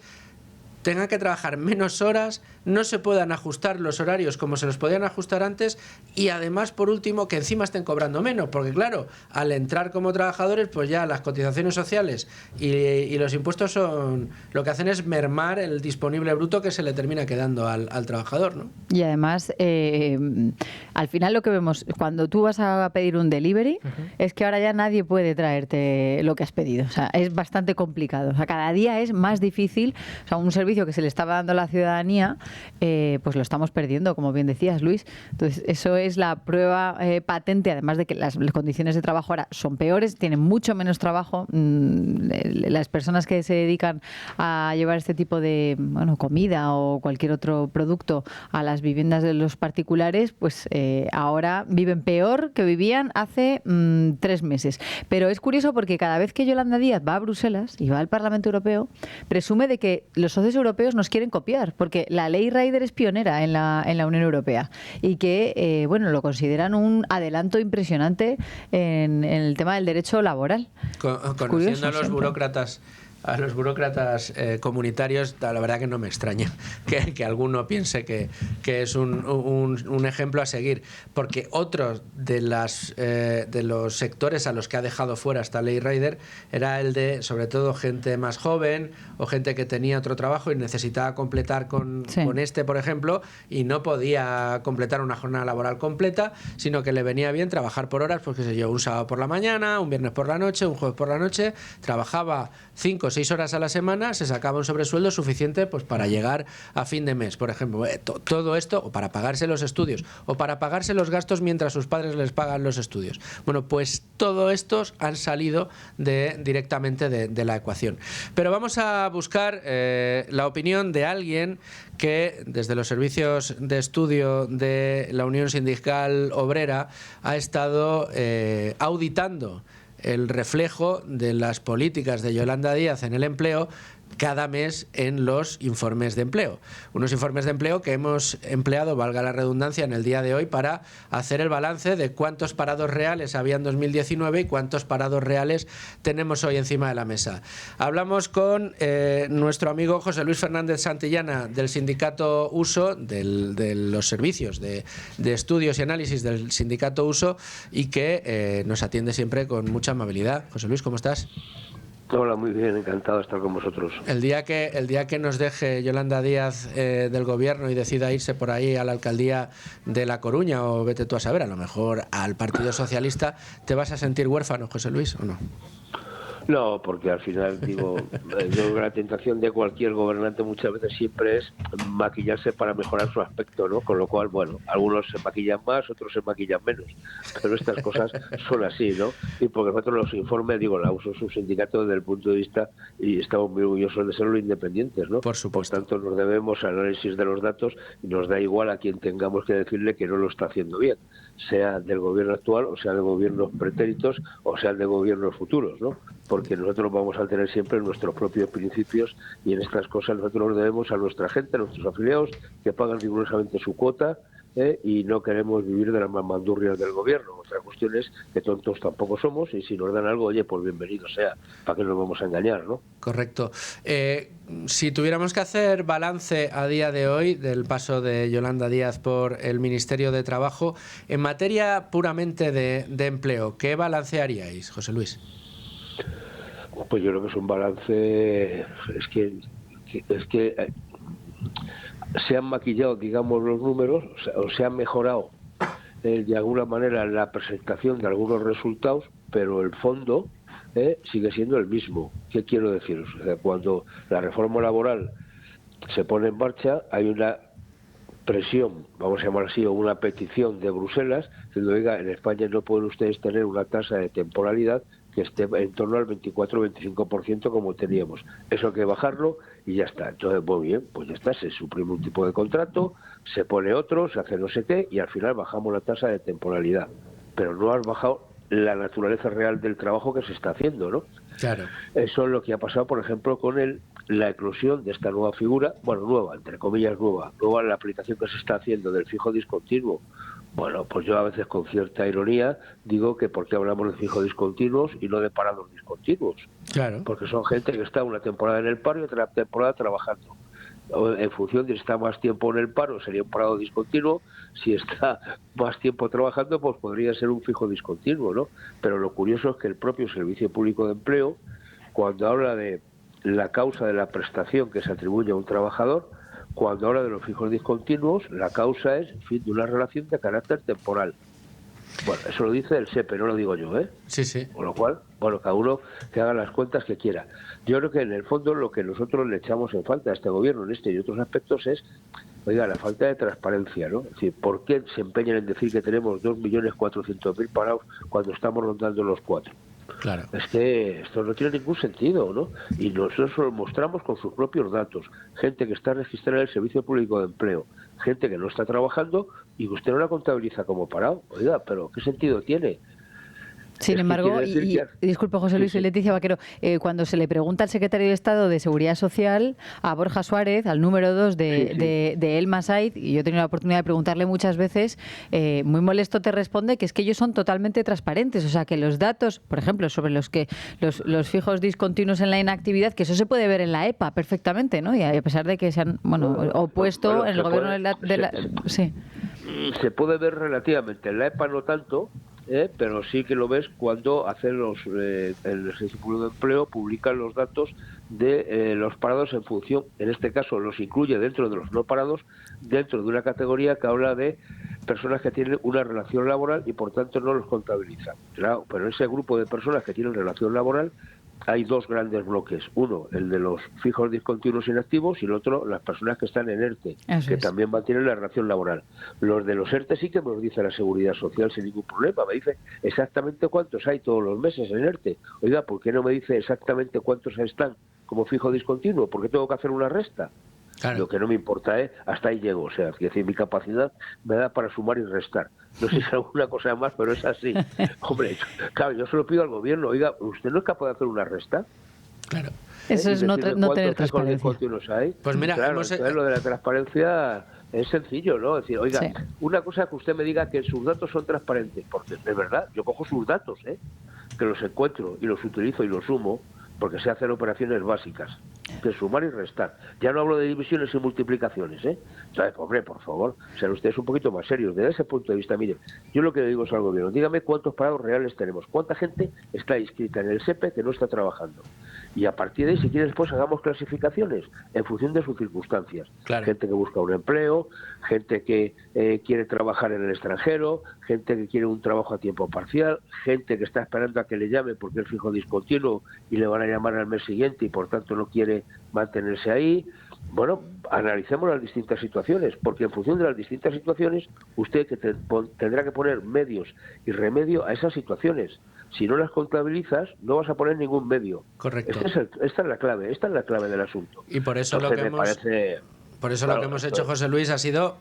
tengan que trabajar menos horas, no se puedan ajustar los horarios como se los podían ajustar antes, y además, por último, que encima estén cobrando menos, porque claro, al entrar como trabajadores, pues ya las cotizaciones sociales y los impuestos son lo que hacen es mermar el disponible bruto que se le termina quedando al trabajador, ¿no? Y además, al final lo que vemos cuando tú vas a pedir un delivery es que ahora ya nadie puede traerte lo que has pedido. O sea, es bastante complicado. O sea, cada día es más difícil. O sea, un servicio que se le estaba dando a la ciudadanía, pues lo estamos perdiendo, como bien decías, Luis. Entonces, eso es la prueba patente, además de que las condiciones de trabajo ahora son peores, tienen mucho menos trabajo. Las personas que se dedican a llevar este tipo de comida o cualquier otro producto a las viviendas de los particulares, pues ahora viven peor que vivían hace 3 meses. Pero es curioso porque cada vez que Yolanda Díaz va a Bruselas y va al Parlamento Europeo, presume de que los socios europeos nos quieren copiar, porque la ley Rider es pionera en la Unión Europea y que, bueno, lo consideran un adelanto impresionante en el tema del derecho laboral. Conociendo a los burócratas comunitarios, la verdad que no me extraña que alguno piense que es un ejemplo a seguir, porque otro de los sectores a los que ha dejado fuera esta ley Rider era el de, sobre todo, gente más joven o gente que tenía otro trabajo y necesitaba completar con por ejemplo, y no podía completar una jornada laboral completa, sino que le venía bien trabajar por horas, pues qué sé yo, un sábado por la mañana, un viernes por la noche, un jueves por la noche, trabajaba 5 o 6 horas a la semana, se sacaba un sobresueldo suficiente pues para llegar a fin de mes, por ejemplo. Todo esto, o para pagarse los estudios, o para pagarse los gastos mientras sus padres les pagan los estudios. Bueno, pues todos estos han salido directamente de la ecuación. Pero vamos a buscar la opinión de alguien que desde los servicios de estudio de la Unión Sindical Obrera ha estado auditando el reflejo de las políticas de Yolanda Díaz en el empleo cada mes en los informes de empleo. Unos informes de empleo que hemos empleado, valga la redundancia, en el día de hoy para hacer el balance de cuántos parados reales había en 2019 y cuántos parados reales tenemos hoy encima de la mesa. Hablamos con nuestro amigo José Luis Fernández Santillana del sindicato USO, de los servicios de estudios y análisis del sindicato USO, y que nos atiende siempre con mucha amabilidad. José Luis, ¿cómo estás? Hola, muy bien, encantado de estar con vosotros. El día que nos deje Yolanda Díaz del gobierno y decida irse por ahí a la alcaldía de La Coruña, o vete tú a saber, a lo mejor al Partido Socialista, ¿te vas a sentir huérfano, José Luis, o no? No, porque al final, digo, yo creo que la tentación de cualquier gobernante muchas veces siempre es maquillarse para mejorar su aspecto, ¿no? Con lo cual, bueno, algunos se maquillan más, otros se maquillan menos, pero estas cosas son así, ¿no? Y porque nosotros los informes, digo, la USO es un sindicato desde el punto de vista, y estamos muy orgullosos de serlo, independientes, ¿no? Por supuesto. Por tanto, nos debemos al análisis de los datos y nos da igual a quien tengamos que decirle que no lo está haciendo bien, sea del gobierno actual, o sea de gobiernos pretéritos, o sea de gobiernos futuros, ¿no? Porque nosotros vamos a tener siempre nuestros propios principios, y en estas cosas nosotros nos debemos a nuestra gente, a nuestros afiliados, que pagan rigurosamente su cuota, y no queremos vivir de las mandurrias del gobierno. Otra cuestión es que tontos tampoco somos, y si nos dan algo, oye, pues bienvenido sea, ¿para qué nos vamos a engañar, no? Correcto. Si tuviéramos que hacer balance a día de hoy del paso de Yolanda Díaz por el Ministerio de Trabajo, en materia puramente de empleo, ¿qué balancearíais, José Luis? Pues yo creo que es un balance, es que se han maquillado, digamos, los números, o se han mejorado de alguna manera la presentación de algunos resultados, pero el fondo sigue siendo el mismo. ¿Qué quiero deciros? O sea, cuando la reforma laboral se pone en marcha, hay una presión, vamos a llamar así, o una petición de Bruselas, diciendo, oiga, en España no pueden ustedes tener una tasa de temporalidad que esté en torno al 24-25% como teníamos. Eso hay que bajarlo y ya está. Entonces, muy bien, pues ya está, se suprime un tipo de contrato, se pone otro, se hace no sé qué, y al final bajamos la tasa de temporalidad. Pero no has bajado la naturaleza real del trabajo que se está haciendo, ¿no? Claro. Eso es lo que ha pasado, por ejemplo, con la eclosión de esta nueva figura, bueno, nueva, entre comillas nueva la aplicación que se está haciendo del fijo discontinuo. Bueno, pues yo a veces con cierta ironía digo que por qué hablamos de fijos discontinuos y no de parados discontinuos. Claro. Porque son gente que está una temporada en el paro y otra temporada trabajando. En función de si está más tiempo en el paro sería un parado discontinuo, si está más tiempo trabajando pues podría ser un fijo discontinuo, ¿no? Pero lo curioso es que el propio Servicio Público de Empleo, cuando habla de la causa de la prestación que se atribuye a un trabajador, cuando habla de los fijos discontinuos, la causa es, en fin, de una relación de carácter temporal. Bueno, eso lo dice el SEPE, no lo digo yo, ¿eh? Sí, sí. Con lo cual, bueno, cada uno que haga las cuentas que quiera. Yo creo que en el fondo lo que nosotros le echamos en falta a este gobierno en este y otros aspectos es, oiga, la falta de transparencia, ¿no? Es decir, ¿por qué se empeñan en decir que tenemos 2.400.000 parados cuando estamos rondando los 4? Claro. Es que esto no tiene ningún sentido, ¿no? Y nosotros lo mostramos con sus propios datos. Gente que está registrada en el Servicio Público de Empleo, gente que no está trabajando y usted no la contabiliza como parado. Oiga, pero ¿qué sentido tiene? Sin embargo, disculpe José Luis y Leticia Vaquero, cuando se le pregunta al secretario de Estado de Seguridad Social, a Borja Suárez, al número 2 de El Masait, y yo he tenido la oportunidad de preguntarle muchas veces, muy molesto te responde que es que ellos son totalmente transparentes, o sea que los datos, por ejemplo, sobre los que los fijos discontinuos en la inactividad, que eso se puede ver en la EPA perfectamente, ¿no? Y a pesar de que se han opuesto en el gobierno sí. Se puede ver relativamente, en la EPA no tanto, pero sí que lo ves cuando hacen el Servicio Público de Empleo, publican los datos de los parados en función, en este caso los incluye dentro de los no parados, dentro de una categoría que habla de personas que tienen una relación laboral y por tanto no los contabilizan. Claro, pero en ese grupo de personas que tienen relación laboral hay dos grandes bloques. Uno, el de los fijos discontinuos inactivos, y el otro, las personas que están en ERTE, también mantienen la relación laboral. Los de los ERTE sí que me los dice la Seguridad Social sin ningún problema. Me dice exactamente cuántos hay todos los meses en ERTE. Oiga, ¿por qué no me dice exactamente cuántos están como fijo discontinuo? ¿Por qué tengo que hacer una resta? Claro. Lo que no me importa hasta ahí llego, o sea, es decir, mi capacidad me da para sumar y restar. No sé si es alguna cosa más, pero es así. Hombre, claro, yo se lo pido al gobierno, oiga, ¿usted no es capaz de hacer una resta? Claro. Eso es no tener transparencia. Hay? Pues mira, claro, lo de la transparencia es sencillo, ¿no? Es decir, oiga, una cosa que usted me diga que sus datos son transparentes, porque de verdad, yo cojo sus datos, que los encuentro y los utilizo y los sumo, porque se hacen operaciones básicas, de sumar y restar. Ya no hablo de divisiones y multiplicaciones, ¿Sabes? Hombre, por favor, sean ustedes un poquito más serios. Desde ese punto de vista, mire, yo lo que le digo es al gobierno, dígame cuántos parados reales tenemos, cuánta gente está inscrita en el SEPE que no está trabajando. Y a partir de ahí, si quieren, después hagamos clasificaciones en función de sus circunstancias. Claro. Gente que busca un empleo, gente que quiere trabajar en el extranjero, gente que quiere un trabajo a tiempo parcial, gente que está esperando a que le llame porque es fijo discontinuo y le van a llamar al mes siguiente y por tanto no quiere mantenerse ahí. Bueno, analicemos las distintas situaciones, porque en función de las distintas situaciones usted tendrá que poner medios y remedio a esas situaciones. Si no las contabilizas, no vas a poner ningún medio. Correcto. Esta es la clave del asunto. Y por eso entonces, lo que hemos hecho, José Luis, ha sido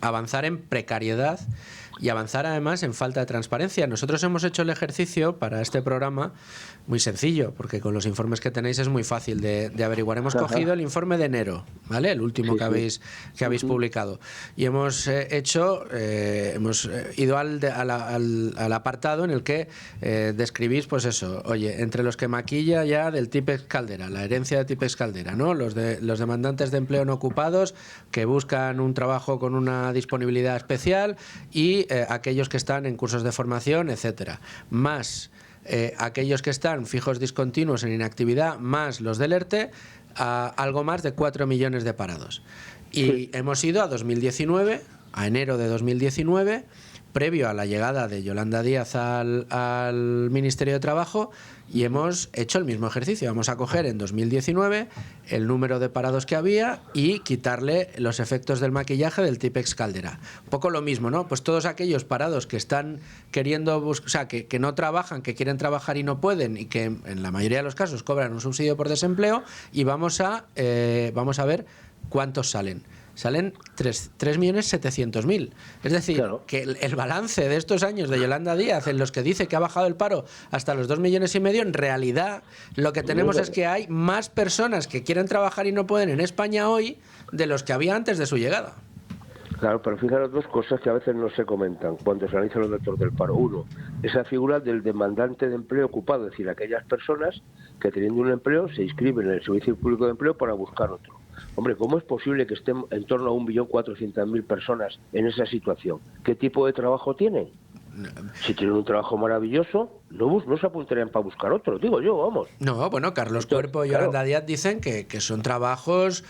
avanzar en precariedad y avanzar además en falta de transparencia. Nosotros hemos hecho el ejercicio para este programa muy sencillo, porque con los informes que tenéis es muy fácil de averiguar. Hemos cogido el informe de enero, ¿vale? El último que habéis publicado. Y hemos ido al apartado en el que describís, pues eso, oye, entre los que maquilla ya del Tipex Caldera, la herencia de Tipex Caldera, ¿no? Los demandantes de empleo no ocupados que buscan un trabajo con una disponibilidad especial y aquellos que están en cursos de formación, etcétera, más aquellos que están fijos discontinuos en inactividad, más los del ERTE, a algo más de 4 millones de parados. Y hemos ido a 2019, a enero de 2019, previo a la llegada de Yolanda Díaz al Ministerio de Trabajo, y hemos hecho el mismo ejercicio. Vamos a coger en 2019 el número de parados que había y quitarle los efectos del maquillaje del Tipex Caldera. Un poco lo mismo, ¿no? Pues todos aquellos parados que están queriendo buscar, o sea, que no trabajan, que quieren trabajar y no pueden, y que en la mayoría de los casos cobran un subsidio por desempleo, y vamos a ver cuántos salen. Salen 3.700.000. Es decir, que el balance de estos años de Yolanda Díaz, en los que dice que ha bajado el paro hasta los 2,5 millones, en realidad lo que tenemos es que hay más personas que quieren trabajar y no pueden en España hoy de los que había antes de su llegada. Claro, pero fijaros dos cosas que a veces no se comentan cuando se analizan los datos del paro. Uno, esa figura del demandante de empleo ocupado, es decir, aquellas personas que teniendo un empleo se inscriben en el Servicio Público de Empleo para buscar otro. Hombre, ¿cómo es posible que estén en torno a 1.400.000 personas en esa situación? ¿Qué tipo de trabajo tienen? Si tienen un trabajo maravilloso, no se apuntarían para buscar otro, digo yo, vamos. No, bueno, Carlos Cuerpo y Yolanda Díaz dicen que son trabajos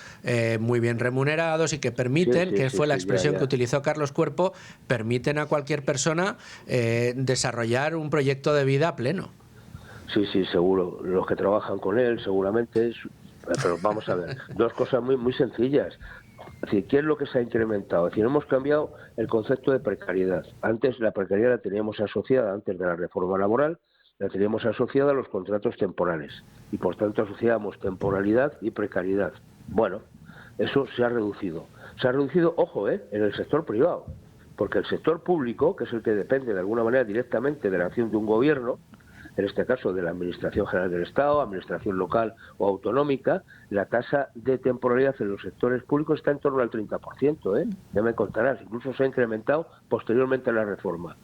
muy bien remunerados y que permiten, que fue la expresión que utilizó Carlos Cuerpo, permiten a cualquier persona desarrollar un proyecto de vida pleno. Sí, seguro. Los que trabajan con él, seguramente. Pero vamos a ver, dos cosas muy, muy sencillas. Es decir, ¿qué es lo que se ha incrementado? Es decir, hemos cambiado el concepto de precariedad. Antes la precariedad la teníamos asociada, antes de la reforma laboral, la teníamos asociada a los contratos temporales. Y por tanto asociábamos temporalidad y precariedad. Bueno, eso se ha reducido. Se ha reducido, ojo, en el sector privado. porque el sector público, que es el que depende de alguna manera directamente de la acción de un gobierno, en este caso de la Administración General del Estado, Administración local o autonómica, la tasa de temporalidad en los sectores públicos está en torno al 30%, ¿eh? Ya me contarás, incluso se ha incrementado posteriormente a la reforma.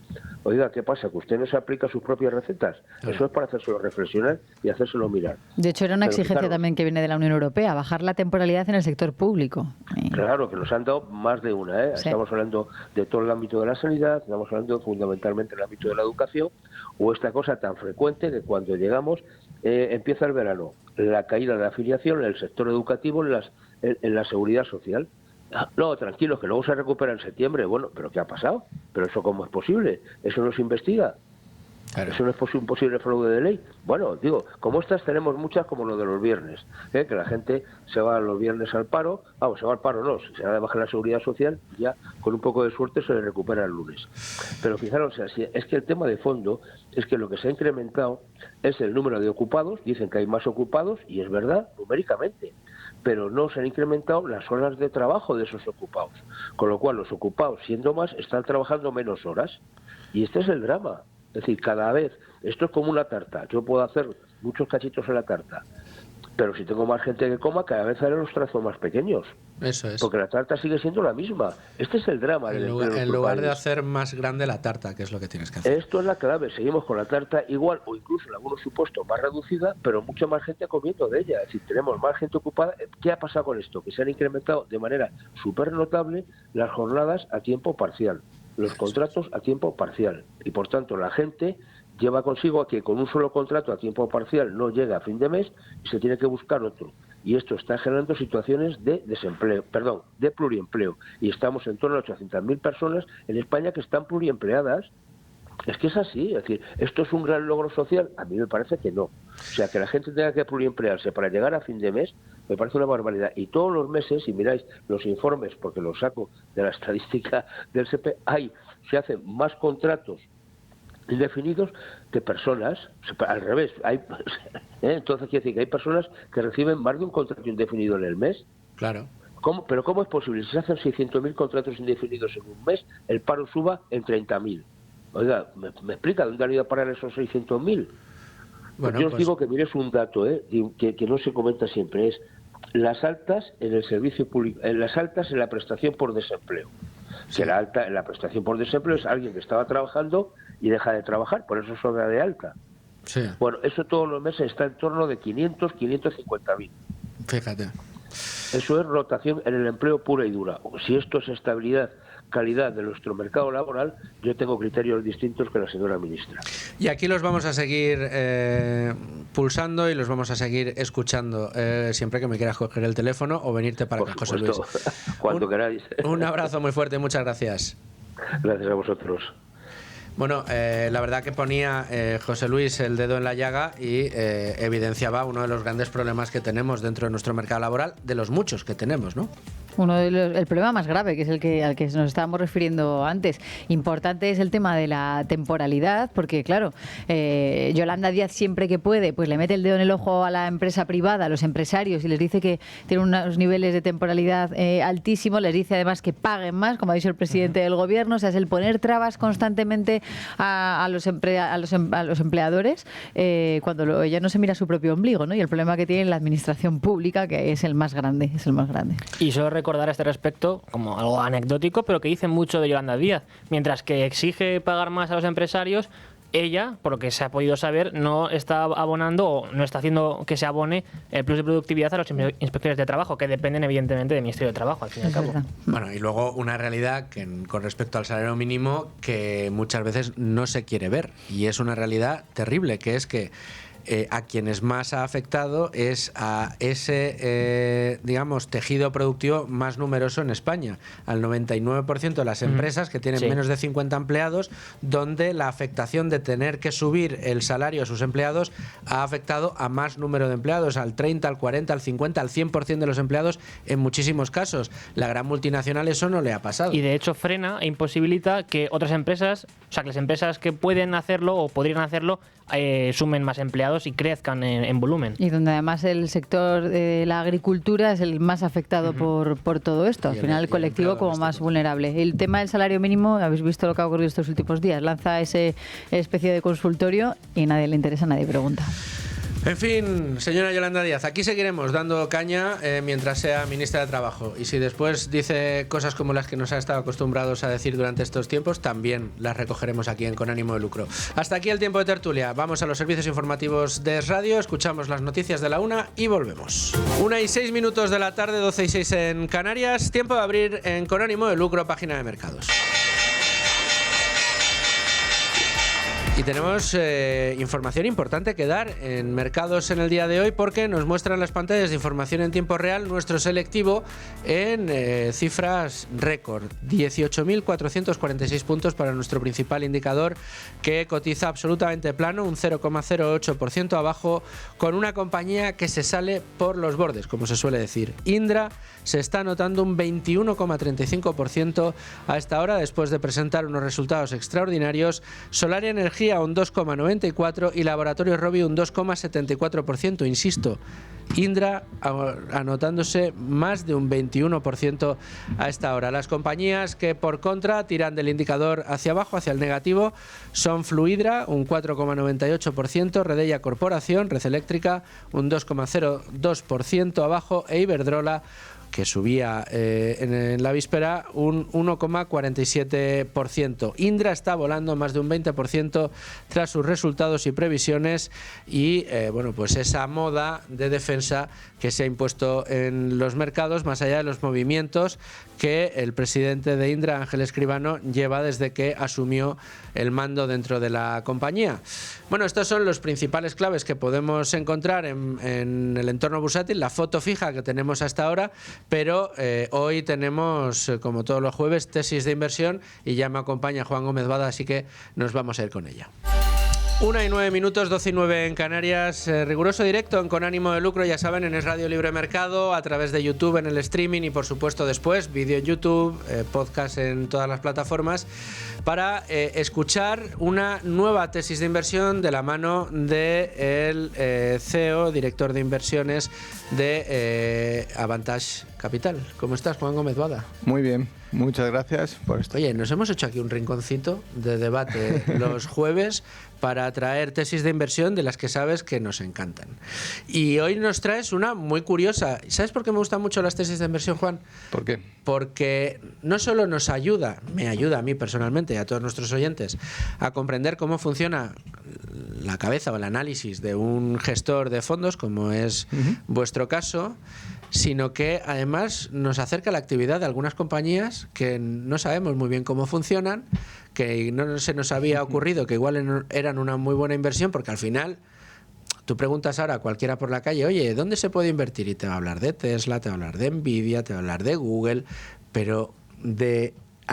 Oiga, ¿qué pasa? ¿Que usted no se aplica sus propias recetas? Eso es para hacérselo reflexionar y hacérselo mirar. De hecho, era una exigencia también que viene de la Unión Europea, bajar la temporalidad en el sector público. Claro, que nos han dado más de una, ¿eh? Sí. Estamos hablando de todo el ámbito de la sanidad, estamos hablando fundamentalmente del ámbito de la educación, o esta cosa tan frecuente que cuando llegamos empieza el verano, la caída de la afiliación en el sector educativo, en la seguridad social. No, tranquilos, que luego se recupera en septiembre. Bueno, ¿pero qué ha pasado? ¿Pero eso cómo es posible? ¿Eso no se investiga? Claro. ¿Eso no es un posible fraude de ley? Bueno, digo, como estas tenemos muchas, como lo de los viernes, que la gente se va los viernes al paro, se va al paro no, se va a bajar la seguridad social, ya con un poco de suerte se le recupera el lunes. Pero fijaros, es que el tema de fondo es que lo que se ha incrementado es el número de ocupados, dicen que hay más ocupados, y es verdad, numéricamente, pero no se han incrementado las horas de trabajo de esos ocupados, con lo cual los ocupados, siendo más, están trabajando menos horas, y este es el drama. Es decir, cada vez, esto es como una tarta, yo puedo hacer muchos cachitos en la tarta, pero si tengo más gente que coma, cada vez haré los trazos más pequeños. Eso es. Porque la tarta sigue siendo la misma. Este es el drama. En lugar de hacer más grande la tarta, que es lo que tienes que hacer. Esto es la clave. Seguimos con la tarta igual o incluso en algunos supuestos más reducida, pero mucha más gente comiendo de ella. Es decir, tenemos más gente ocupada. ¿Qué ha pasado con esto? Que se han incrementado de manera súper notable las jornadas a tiempo parcial, los contratos a tiempo parcial. Y por tanto la gente lleva consigo a que con un solo contrato a tiempo parcial no llega a fin de mes y se tiene que buscar otro. Y esto está generando situaciones de de pluriempleo. Y estamos en torno a 800.000 personas en España que están pluriempleadas. Es que es así, es decir, ¿esto es un gran logro social? A mí me parece que no. O sea, que la gente tenga que pluriemplearse para llegar a fin de mes, me parece una barbaridad. Y todos los meses, si miráis los informes, porque los saco de la estadística del SEPE, se hacen más contratos indefinidos que personas, al revés. Entonces quiere decir que hay personas que reciben más de un contrato indefinido en el mes. Claro. ¿Pero cómo es posible? Si se hacen 600.000 contratos indefinidos en un mes, el paro suba en 30.000. Oiga, ¿me explica dónde han ido a parar esos 600.000? Bueno, yo os digo que miréis un dato que no se comenta siempre, es las altas en el servicio público, las altas en la prestación por desempleo. Sí. Que la prestación por desempleo es alguien que estaba trabajando y deja de trabajar, por eso es obra de alta. Sí. Bueno, eso todos los meses está en torno de 550.000. Fíjate. Eso es rotación en el empleo pura y dura. Si esto es estabilidad, calidad de nuestro mercado laboral, yo tengo criterios distintos que la señora ministra. Y aquí los vamos a seguir pulsando y los vamos a seguir escuchando siempre que me quieras coger el teléfono o venirte para acá, José Luis. Cuando queráis. Un abrazo muy fuerte, muchas gracias. Gracias a vosotros. Bueno, la verdad que ponía José Luis el dedo en la llaga y evidenciaba uno de los grandes problemas que tenemos dentro de nuestro mercado laboral, de los muchos que tenemos, ¿no? El problema más grave, que es al que nos estábamos refiriendo antes. Importante es el tema de la temporalidad, porque claro, Yolanda Díaz siempre que puede, pues le mete el dedo en el ojo a la empresa privada, a los empresarios, y les dice que tienen unos niveles de temporalidad altísimos, les dice además que paguen más, como ha dicho el presidente del gobierno. O sea, es el poner trabas constantemente a los empleadores cuando ella no se mira su propio ombligo, ¿no? Y el problema que tiene la administración pública, que es el más grande, Y solo recordar a este respecto, como algo anecdótico, pero que dicen mucho de Yolanda Díaz. Mientras que exige pagar más a los empresarios, ella, por lo que se ha podido saber, no está abonando o no está haciendo que se abone el plus de productividad a los inspectores de trabajo, que dependen evidentemente del Ministerio de Trabajo, al fin y al cabo. Bueno, y luego una realidad que con respecto al salario mínimo que muchas veces no se quiere ver, y es una realidad terrible, que es que a quienes más ha afectado es a ese, tejido productivo más numeroso en España, al 99% de las empresas que tienen menos de 50 empleados, donde la afectación de tener que subir el salario a sus empleados ha afectado a más número de empleados, al 30, al 40, al 50, al 100% de los empleados en muchísimos casos. La gran multinacional eso no le ha pasado. Y de hecho frena e imposibilita que otras empresas, o sea, que las empresas que pueden hacerlo o podrían hacerlo, sumen más empleados mercados y crezcan en volumen. Y donde además el sector de la agricultura es el más afectado por todo esto. Al final el colectivo como más vulnerable. El tema del salario mínimo, habéis visto lo que ha ocurrido estos últimos días. Lanza ese especie de consultorio y nadie le interesa, nadie pregunta. En fin, señora Yolanda Díaz, aquí seguiremos dando caña mientras sea ministra de Trabajo. Y si después dice cosas como las que nos ha estado acostumbrados a decir durante estos tiempos, también las recogeremos aquí en Con Ánimo de Lucro. Hasta aquí el tiempo de tertulia. Vamos a los servicios informativos de Radio, escuchamos las noticias de la 1 y volvemos. 1:06 de la tarde, 12:06 en Canarias. Tiempo de abrir en Con Ánimo de Lucro, página de mercados. Y tenemos información importante que dar en mercados en el día de hoy, porque nos muestran las pantallas de información en tiempo real nuestro selectivo en cifras récord. 18.446 puntos para nuestro principal indicador, que cotiza absolutamente plano, un 0,08% abajo, con una compañía que se sale por los bordes, como se suele decir. Indra se está anotando un 21,35% a esta hora, después de presentar unos resultados extraordinarios. Solaria Energía un 2,94% y Laboratorios Rovi un 2,74%. Insisto, Indra anotándose más de un 21% a esta hora. Las compañías que por contra tiran del indicador hacia abajo, hacia el negativo, son Fluidra un 4,98%, Redella Corporación, Red Eléctrica un 2,02% abajo e Iberdrola, que subía en la víspera, un 1,47%. Indra está volando más de un 20% tras sus resultados y previsiones y bueno, pues esa moda de defensa que se ha impuesto en los mercados, más allá de los movimientos que el presidente de Indra, Ángel Escribano, lleva desde que asumió el mando dentro de la compañía. Bueno, estos son los principales claves que podemos encontrar en el entorno bursátil, la foto fija que tenemos hasta ahora, pero hoy tenemos, como todos los jueves, tesis de inversión y ya me acompaña Juan Gómez Bada, así que nos vamos a ir con ella. 1:09, 12:09 en Canarias, riguroso directo en Con Ánimo de Lucro, ya saben, en Es Radio Libre Mercado, a través de YouTube en el streaming y por supuesto después vídeo en YouTube, podcast en todas las plataformas, para escuchar una nueva tesis de inversión de la mano del CEO, director de inversiones de Avantage Capital. ¿Cómo estás, Juan Gómez Bada? Muy bien, muchas gracias por esto. Oye, nos hemos hecho aquí un rinconcito de debate los jueves para traer tesis de inversión de las que sabes que nos encantan. Y hoy nos traes una muy curiosa. ¿Sabes por qué me gustan mucho las tesis de inversión, Juan? ¿Por qué? Porque no solo nos ayuda, me ayuda a mí personalmente y a todos nuestros oyentes a comprender cómo funciona la cabeza o el análisis de un gestor de fondos, como es vuestro caso, sino que además nos acerca a la actividad de algunas compañías que no sabemos muy bien cómo funcionan, que no se nos había ocurrido que igual eran una muy buena inversión, porque al final tú preguntas ahora a cualquiera por la calle, oye, ¿dónde se puede invertir? Y te va a hablar de Tesla, te va a hablar de Nvidia, te va a hablar de Google, pero de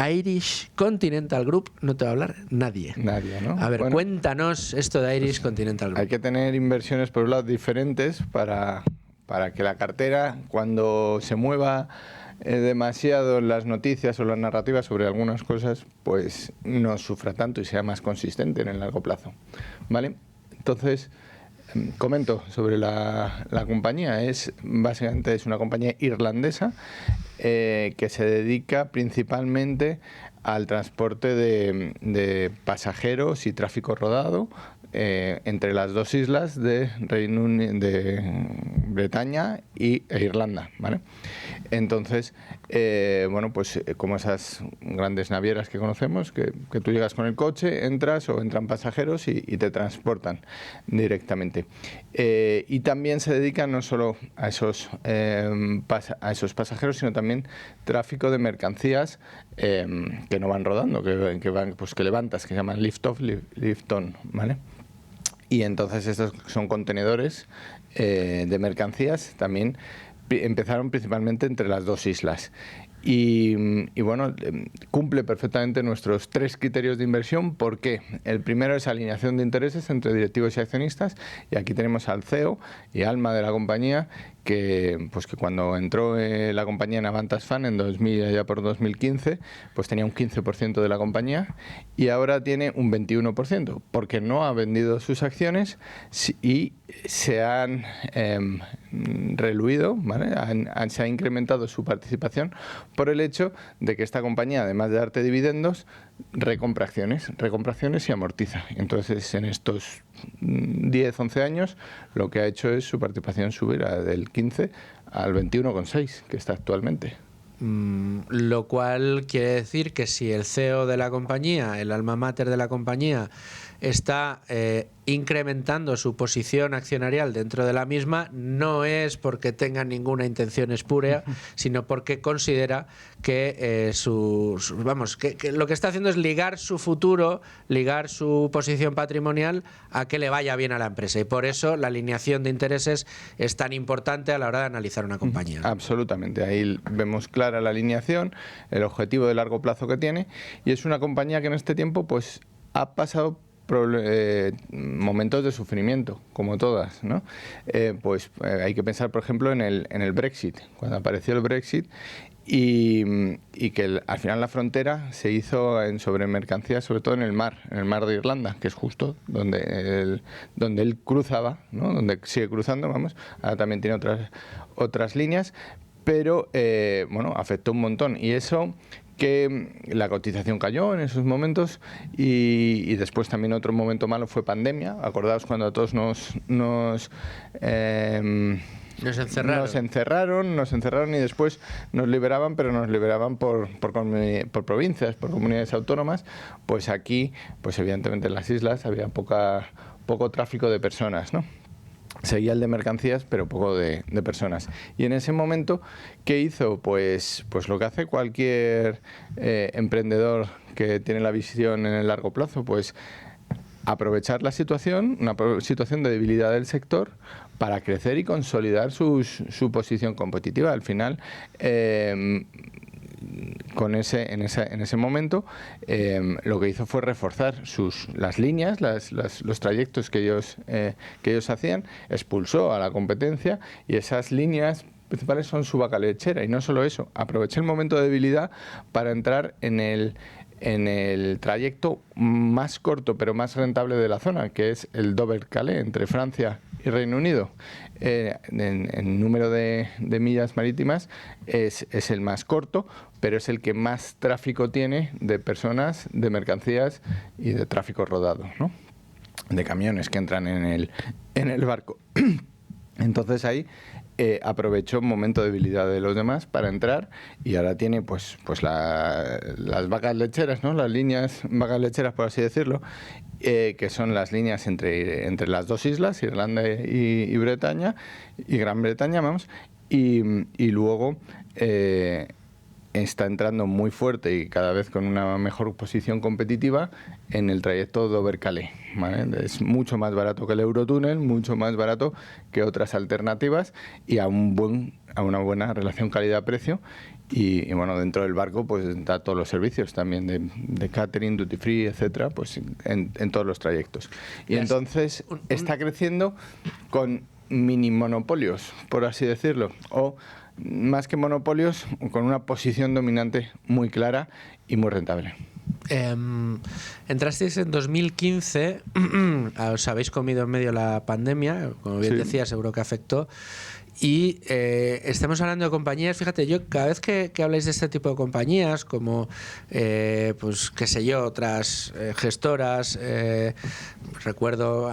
Irish Continental Group no te va a hablar nadie. Nadie, ¿no? A ver, bueno, cuéntanos esto de Irish Continental Group. Hay que tener inversiones, por un lado, diferentes para que la cartera, cuando se mueva demasiado las noticias o las narrativas sobre algunas cosas, pues no sufra tanto y sea más consistente en el largo plazo, ¿vale? Entonces, comento sobre la compañía. Básicamente es una compañía irlandesa que se dedica principalmente al transporte de pasajeros y tráfico rodado entre las dos islas de Bretaña e Irlanda, ¿vale? Entonces, bueno, pues como esas grandes navieras que conocemos, que tú llegas con el coche, entras o entran pasajeros y te transportan directamente. Y también se dedican no solo a esos pasajeros, sino también tráfico de mercancías que no van rodando, que van, pues que levantas, que se llaman lift-off, lift-on, ¿vale? Y entonces estos son contenedores de mercancías, también empezaron principalmente entre las dos islas. Y bueno, cumple perfectamente nuestros 3 criterios de inversión. ¿Por qué? El primero es alineación de intereses entre directivos y accionistas, y aquí tenemos al CEO y alma de la compañía, que cuando entró la compañía en Avantas Fund en 2000, ya por 2015, pues tenía un 15% de la compañía y ahora tiene un 21%, porque no ha vendido sus acciones y se han reluido, ¿vale? Se ha incrementado su participación por el hecho de que esta compañía, además de darte dividendos, recompra acciones y amortiza. Entonces, en estos 10, 11 años, lo que ha hecho es su participación subir del 15 al 21,6, que está actualmente. Lo cual quiere decir que si el CEO de la compañía, el alma mater de la compañía, está incrementando su posición accionarial dentro de la misma, no es porque tenga ninguna intención espúrea, sino porque considera que que lo que está haciendo es ligar su futuro, ligar su posición patrimonial a que le vaya bien a la empresa, y por eso la alineación de intereses es tan importante a la hora de analizar una compañía. Absolutamente, ahí vemos clara la alineación, el objetivo de largo plazo que tiene, y es una compañía que en este tiempo pues ha pasado momentos de sufrimiento, como todas, ¿no? Hay que pensar, por ejemplo, en el Brexit, cuando apareció el Brexit, y que al final la frontera se hizo sobre mercancías, sobre todo en el mar de Irlanda, que es justo donde él cruzaba, ¿no? Donde sigue cruzando, vamos, ahora también tiene otras líneas, pero afectó un montón, y eso, que la cotización cayó en esos momentos, y después también otro momento malo fue pandemia. Acordaos cuando a todos nos encerraron y después nos liberaban, pero nos liberaban por provincias, por comunidades autónomas. Pues aquí, pues evidentemente en las islas había poco tráfico de personas, ¿no? Seguía el de mercancías, pero poco de personas. Y en ese momento, ¿qué hizo? Pues lo que hace cualquier emprendedor que tiene la visión en el largo plazo, pues aprovechar la situación, una situación de debilidad del sector, para crecer y consolidar su posición competitiva. Al final, en ese momento, lo que hizo fue reforzar las líneas, los trayectos que ellos hacían, expulsó a la competencia, y esas líneas principales son su vaca lechera. Y no solo eso, aproveché el momento de debilidad para entrar en el trayecto más corto pero más rentable de la zona, que es el Dover-Calais, entre Francia y Reino Unido. En número de millas marítimas es el más corto, pero es el que más tráfico tiene de personas, de mercancías y de tráfico rodado, ¿no? De camiones que entran en el barco. Entonces ahí aprovechó un momento de debilidad de los demás para entrar, y ahora tiene pues las vacas lecheras, ¿no? Las líneas vacas lecheras, por así decirlo, que son las líneas entre las dos islas, Irlanda y Bretaña, y Gran Bretaña, vamos, y luego está entrando muy fuerte y cada vez con una mejor posición competitiva en el trayecto Dover-Calais, ¿vale? Es mucho más barato que el Eurotúnel, mucho más barato que otras alternativas, y a una buena relación calidad-precio. Y bueno, dentro del barco pues da todos los servicios también de catering, duty free, etcétera, pues en todos los trayectos. Y entonces está creciendo con mini monopolios, por así decirlo, o más que monopolios, con una posición dominante muy clara y muy rentable. Entrasteis en 2015, os habéis comido en medio la pandemia, como bien decías, seguro que afectó. Y estamos hablando de compañías, fíjate, yo cada vez que habláis de este tipo de compañías, como, pues qué sé yo, otras gestoras, recuerdo,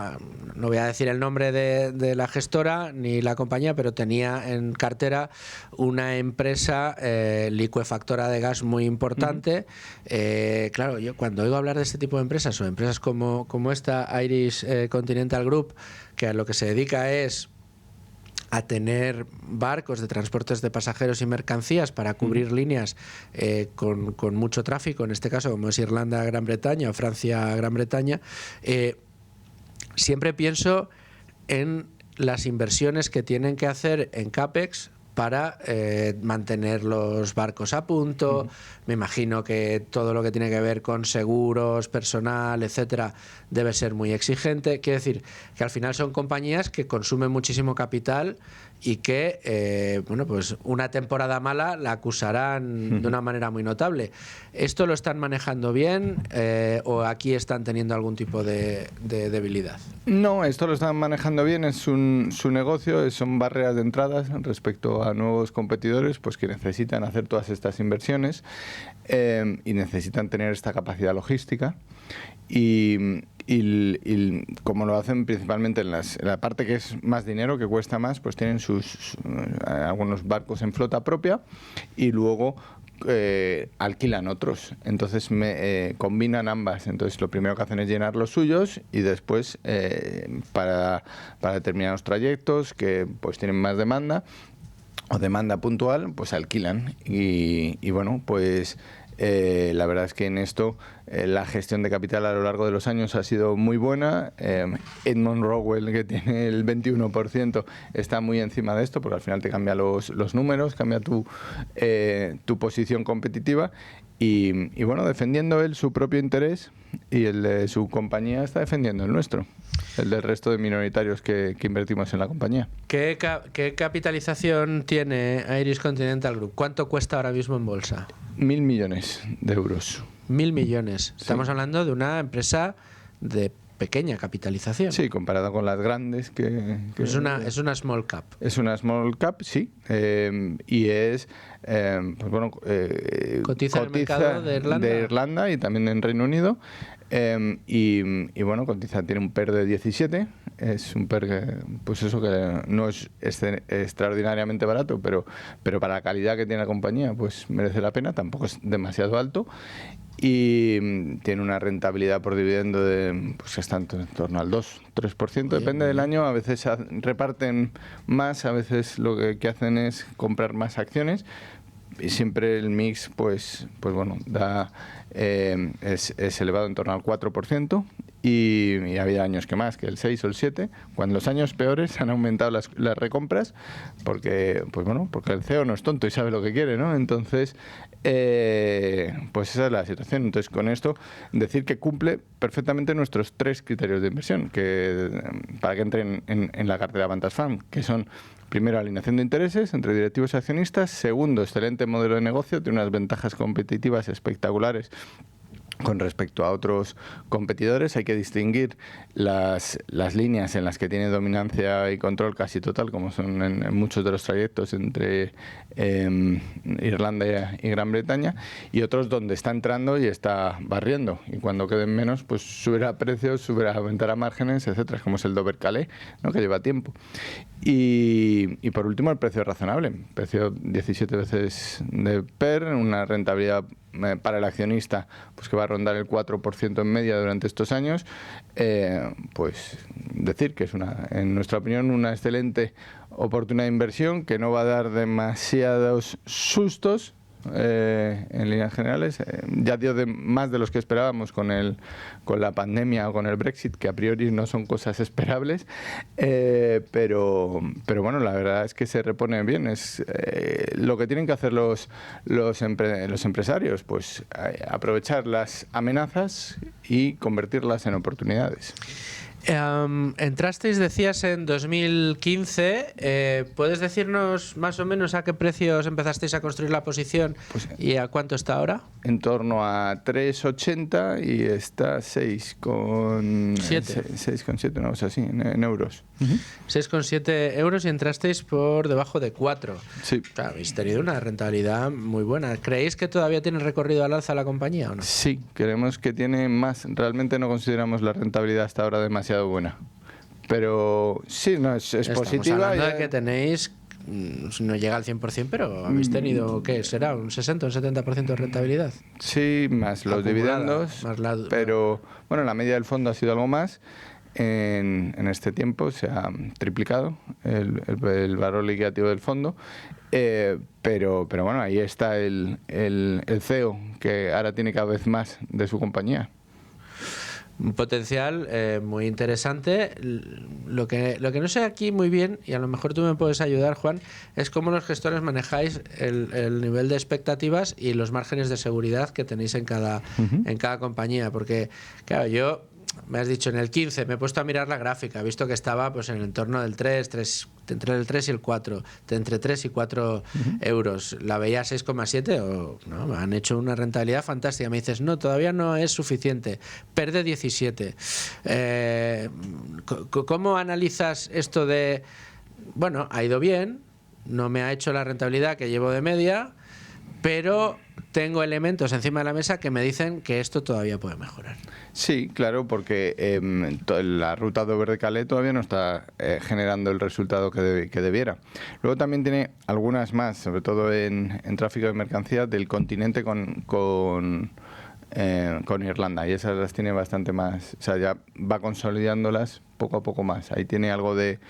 no voy a decir el nombre de la gestora ni la compañía, pero tenía en cartera una empresa licuefactora de gas muy importante. Claro, yo cuando oigo hablar de este tipo de empresas, o empresas como esta, Irish Continental Group, que a lo que se dedica es a tener barcos de transportes de pasajeros y mercancías para cubrir líneas con mucho tráfico, en este caso como es Irlanda-Gran Bretaña o Francia-Gran Bretaña, siempre pienso en las inversiones que tienen que hacer en CAPEX para mantener los barcos a punto. Me imagino que todo lo que tiene que ver con seguros, personal, etcétera, debe ser muy exigente. Quiero decir que al final son compañías que consumen muchísimo capital y que, bueno, pues una temporada mala la acusarán de una manera muy notable. ¿Esto lo están manejando bien o aquí están teniendo algún tipo de debilidad? No, esto lo están manejando bien, es su negocio, son barreras de entrada respecto a nuevos competidores pues que necesitan hacer todas estas inversiones y necesitan tener esta capacidad logística. Y como lo hacen principalmente en la parte que es más dinero, que cuesta más, pues tienen algunos barcos en flota propia y luego alquilan otros. Entonces combinan ambas. Entonces lo primero que hacen es llenar los suyos y después para determinados trayectos que pues tienen más demanda o demanda puntual, pues alquilan. Y bueno, pues la verdad es que en esto la gestión de capital a lo largo de los años ha sido muy buena. Edmond Rowell, que tiene el 21%, está muy encima de esto porque al final te cambia los números, cambia tu posición competitiva y bueno, defendiendo él su propio interés y el de su compañía está defendiendo el nuestro, el del resto de minoritarios que invertimos en la compañía. ¿Qué capitalización tiene Irish Continental Group? ¿Cuánto cuesta ahora mismo en bolsa? 1.000 millones de euros. 1.000 millones. Sí. Estamos hablando de una empresa de pequeña capitalización. Sí, comparada con las grandes es una small cap. Es una small cap, sí. Y es pues bueno, cotiza en el mercado de Irlanda y también en Reino Unido. Y bueno, cotiza, tiene un PER de 17. Es un PER que, pues eso, que no es extraordinariamente barato, pero para la calidad que tiene la compañía, pues merece la pena. Tampoco es demasiado alto. Y tiene una rentabilidad por dividendo de, pues está en torno al 2-3%, depende del año. A veces reparten más, a veces lo que hacen es comprar más acciones y siempre el mix pues bueno, es elevado en torno al 4%. Y ha habido años que más, que el 6 o el 7, cuando los años peores han aumentado las recompras, porque el CEO no es tonto y sabe lo que quiere, ¿no? Entonces, pues esa es la situación. Entonces, con esto, decir que cumple perfectamente nuestros 3 criterios de inversión, para que entren en la cartera Vantage Fund, que son: primero, alineación de intereses entre directivos y accionistas; segundo, excelente modelo de negocio, tiene unas ventajas competitivas espectaculares con respecto a otros competidores. Hay que distinguir las líneas en las que tiene dominancia y control casi total, como son en muchos de los trayectos entre Irlanda y Gran Bretaña, y otros donde está entrando y está barriendo, y cuando queden menos pues subirá precios, aumentará márgenes, etcétera, como es el Dover-Calais, ¿no?, que lleva tiempo. Y por último, el precio razonable, precio 17 veces de PER, una rentabilidad para el accionista pues que va a rondar el 4% en media durante estos años. Pues decir que es en nuestra opinión, una excelente oportunidad de inversión que no va a dar demasiados sustos en líneas generales. Ya dio más de los que esperábamos con la pandemia o con el Brexit, que a priori no son cosas esperables, pero bueno, la verdad es que se repone bien. Es lo que tienen que hacer los empresarios, pues aprovechar las amenazas y convertirlas en oportunidades. Entrasteis, decías, en 2015. ¿Puedes decirnos más o menos a qué precios empezasteis a construir la posición y a cuánto está ahora? En torno a 3,80 y está 6,7, una cosa así, en euros. 6,7 euros y entrasteis por debajo de 4. Sí. O sea, habéis tenido una rentabilidad muy buena. ¿Creéis que todavía tiene recorrido al alza la compañía o no? Sí, creemos que tiene más. Realmente no consideramos la rentabilidad hasta ahora demasiado buena. Pero sí, no, es positiva. Estamos hablando de que tenéis, no llega al 100%, pero habéis tenido, ¿qué será? ¿Un 60 o un 70% de rentabilidad? Sí, más los dividendos. Pero bueno, la media del fondo ha sido algo más. En este tiempo se ha triplicado el valor liquidativo del fondo, pero bueno, ahí está el CEO, que ahora tiene cada vez más de su compañía. un potencial muy interesante. Lo que no sé aquí muy bien, y a lo mejor tú me puedes ayudar, Juan, es cómo los gestores manejáis el nivel de expectativas y los márgenes de seguridad que tenéis en cada compañía. Porque, claro, me has dicho en el 15, me he puesto a mirar la gráfica, he visto que estaba pues en el entorno del 3, entre el 3 y el 4, entre 3 y 4 euros. La veía a 6,7 o no, me han hecho una rentabilidad fantástica. Me dices, no, todavía no es suficiente, perde 17. ¿Cómo analizas esto de, bueno, ha ido bien, no me ha hecho la rentabilidad que llevo de media, pero tengo elementos encima de la mesa que me dicen que esto todavía puede mejorar? Sí, claro, porque la ruta Dover-Calais todavía no está generando el resultado que debiera. Luego también tiene algunas más, sobre todo en tráfico de mercancías del continente con Irlanda, y esas las tiene bastante más, o sea, ya va consolidándolas poco a poco más. Ahí tiene algo de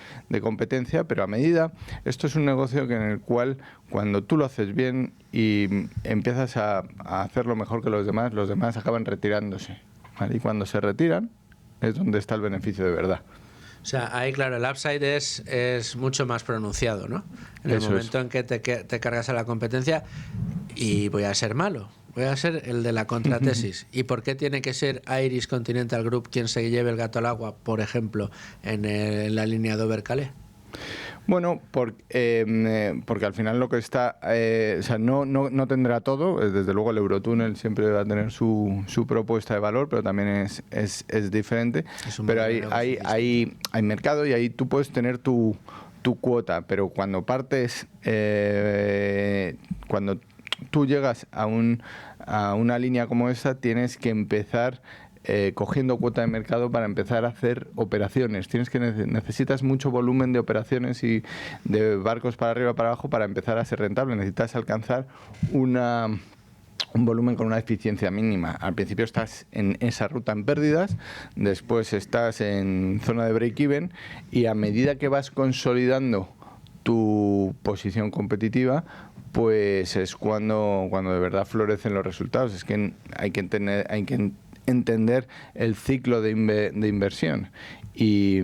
competencia, pero a medida, esto es un negocio en el cual cuando tú lo haces bien y empiezas a hacerlo mejor que los demás acaban retirándose, ¿vale? Y cuando se retiran es donde está el beneficio de verdad. O sea, ahí claro, el upside es mucho más pronunciado, ¿no? En el momento en que te cargas a la competencia, y voy a ser malo, voy a ser el de la contratesis. ¿Y por qué tiene que ser Irish Continental Group quien se lleve el gato al agua, por ejemplo, en la línea Dover-Calais? Bueno, porque al final lo que está, o sea, no tendrá todo. Desde luego el Eurotúnel siempre va a tener su propuesta de valor, pero también es diferente. Pero hay mercado y ahí tú puedes tener tu cuota, pero cuando partes, cuando tú llegas a una línea como esa, tienes que empezar cogiendo cuota de mercado para empezar a hacer operaciones. Necesitas mucho volumen de operaciones y de barcos para arriba para abajo para empezar a ser rentable. Necesitas alcanzar un volumen con una eficiencia mínima. Al principio estás en esa ruta en pérdidas, después estás en zona de break-even, y a medida que vas consolidando tu posición competitiva, pues es cuando de verdad florecen los resultados. Es que hay que entender el ciclo de inversión y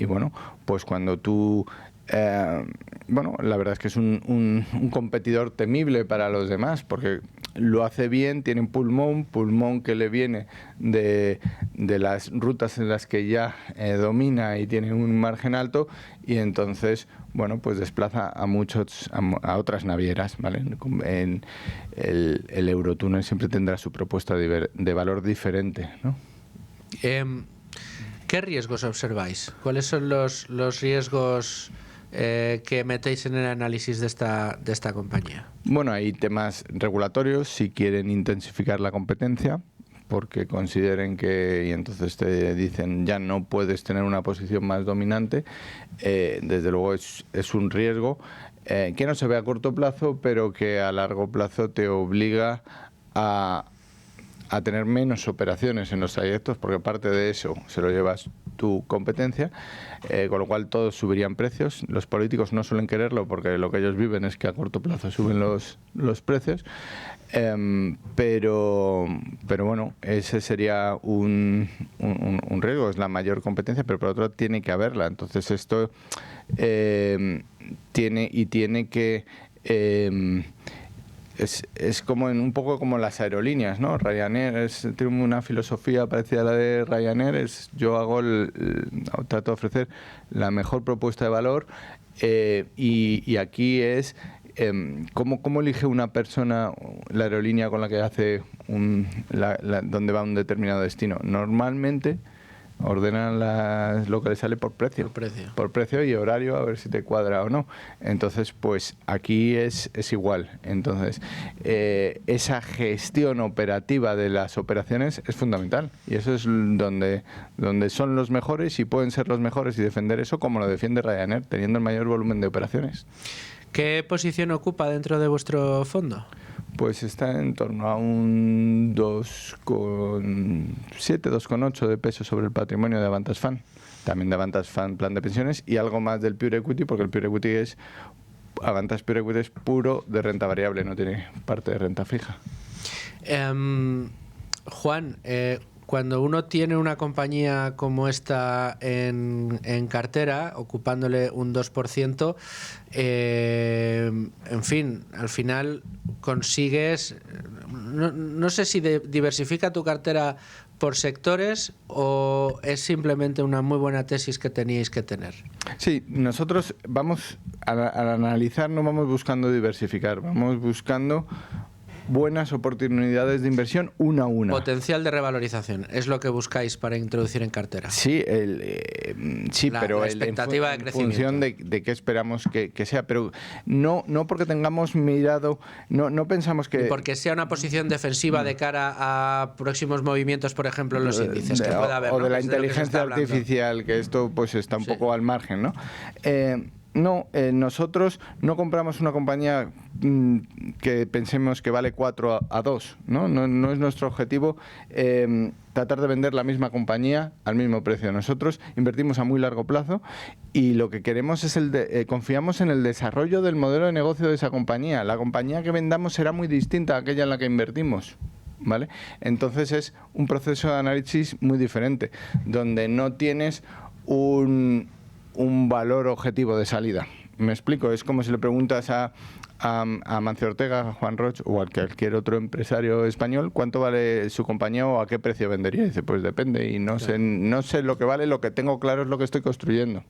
bueno, pues cuando tú bueno, la verdad es que es un competidor temible para los demás, porque lo hace bien, tiene un pulmón que le viene de las rutas en las que ya domina y tiene un margen alto, y entonces, bueno, pues desplaza a otras navieras, ¿vale? El Eurotúnel siempre tendrá su propuesta de valor diferente, ¿no? ¿Qué riesgos observáis? ¿Cuáles son los riesgos que metéis en el análisis de esta compañía? Bueno, hay temas regulatorios, si quieren intensificar la competencia, porque consideren que, y entonces te dicen ya no puedes tener una posición más dominante, desde luego es un riesgo que no se ve a corto plazo, pero que a largo plazo te obliga a tener menos operaciones en los trayectos, porque parte de eso se lo llevas tu competencia, con lo cual todos subirían precios. Los políticos no suelen quererlo porque lo que ellos viven es que a corto plazo suben los precios, pero bueno, ese sería un riesgo, es la mayor competencia, pero por otro lado tiene que haberla. Entonces esto tiene que... Es como un poco como las aerolíneas, ¿no? Ryanair tiene una filosofía parecida a la de Ryanair. Yo trato de ofrecer la mejor propuesta de valor, y aquí es ¿cómo elige una persona la aerolínea con la que hace donde va a un determinado destino. Normalmente ordenan lo que le sale por precio. Por precio y horario, a ver si te cuadra o no. Entonces, pues aquí es igual. Entonces, esa gestión operativa de las operaciones es fundamental. Y eso es donde son los mejores y pueden ser los mejores, y defender eso como lo defiende Ryanair, teniendo el mayor volumen de operaciones. ¿Qué posición ocupa dentro de vuestro fondo? Pues está en torno a un 2,7, 2,8 de peso sobre el patrimonio de Avantage Fund. También de Avantage Fund Plan de Pensiones, y algo más del Pure Equity, porque el Pure Equity Avantage Pure Equity es puro de renta variable, no tiene parte de renta fija. Juan, cuando uno tiene una compañía como esta en cartera, ocupándole un 2%, en fin, al final consigues, no sé si diversifica tu cartera por sectores o es simplemente una muy buena tesis que teníais que tener. Sí, nosotros vamos, al analizar, no vamos buscando diversificar, vamos buscando buenas oportunidades de inversión una a una. Potencial de revalorización, es lo que buscáis para introducir en cartera. Sí, pero la expectativa de crecimiento. En función de qué esperamos que sea, pero no porque tengamos mirado, no pensamos que... Y porque sea una posición defensiva de cara a próximos movimientos, por ejemplo, en los índices que pueda haber. O ¿no? de la Es inteligencia artificial, que esto pues está un poco al margen, ¿no? Nosotros no compramos una compañía que pensemos que vale 4 a 2, ¿no? No es nuestro objetivo tratar de vender la misma compañía al mismo precio. Nosotros invertimos a muy largo plazo y lo que queremos es confiamos en el desarrollo del modelo de negocio de esa compañía. La compañía que vendamos será muy distinta a aquella en la que invertimos, ¿vale? Entonces es un proceso de análisis muy diferente, donde no tienes un valor objetivo de salida. Me explico, es como si le preguntas a Mancio Ortega, a Juan Roch o a cualquier otro empresario español cuánto vale su compañía o a qué precio vendería. Y dice, pues depende y no sé lo que vale, lo que tengo claro es lo que estoy construyendo.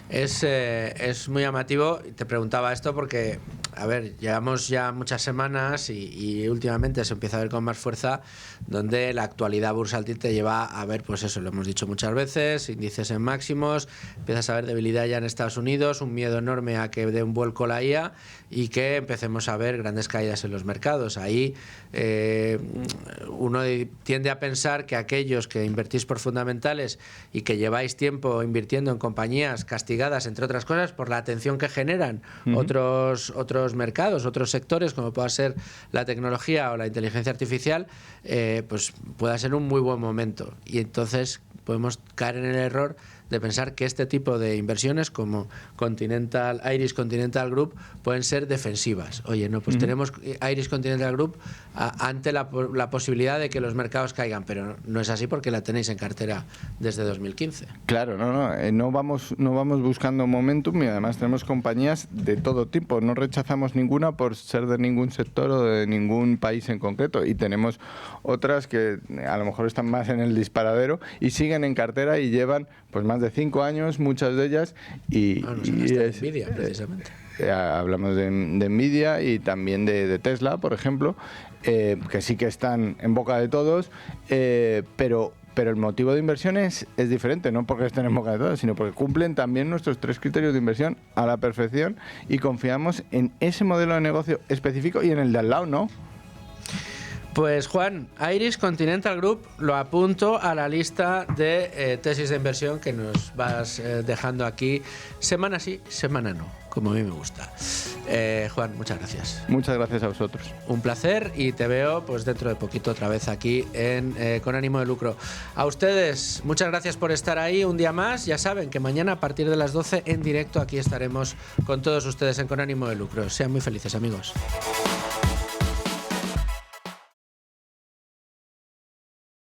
Es muy llamativo. Te preguntaba esto porque, a ver, llevamos ya muchas semanas y últimamente se empieza a ver con más fuerza donde la actualidad bursátil te lleva a ver, pues eso, lo hemos dicho muchas veces, índices en máximos, empiezas a ver debilidad ya en Estados Unidos, un miedo enorme a que dé un vuelco la IA y que empecemos a ver grandes caídas en los mercados. Ahí uno tiende a pensar que aquellos que invertís por fundamentales y que lleváis tiempo invirtiendo en compañías castigadas, entre otras cosas, por la atención que generan otros mercados, otros sectores, como pueda ser la tecnología o la inteligencia artificial, pues pueda ser un muy buen momento. Y entonces podemos caer en el error de pensar que este tipo de inversiones como Iris Continental Group pueden ser defensivas. Oye, no, pues tenemos Iris Continental Group ante la posibilidad de que los mercados caigan, pero no es así porque la tenéis en cartera desde 2015. Claro, no vamos buscando momentum y además tenemos compañías de todo tipo, no rechazamos ninguna por ser de ningún sector o de ningún país en concreto y tenemos otras que a lo mejor están más en el disparadero y siguen en cartera y llevan pues más de 5 años, muchas de ellas, y Nvidia, precisamente. Hablamos de Nvidia y también de Tesla, por ejemplo, que sí que están en boca de todos, pero el motivo de inversión es diferente, no porque estén en boca de todos, sino porque cumplen también nuestros 3 criterios de inversión a la perfección y confiamos en ese modelo de negocio específico y en el de al lado, ¿no? Pues Juan, Iris Continental Group lo apunto a la lista de tesis de inversión que nos vas dejando aquí semana sí, semana no, como a mí me gusta. Juan, muchas gracias. Muchas gracias a vosotros. Un placer y te veo pues dentro de poquito otra vez aquí en Con Ánimo de Lucro. A ustedes, muchas gracias por estar ahí un día más. Ya saben que mañana a partir de las 12 en directo aquí estaremos con todos ustedes en Con Ánimo de Lucro. Sean muy felices, amigos.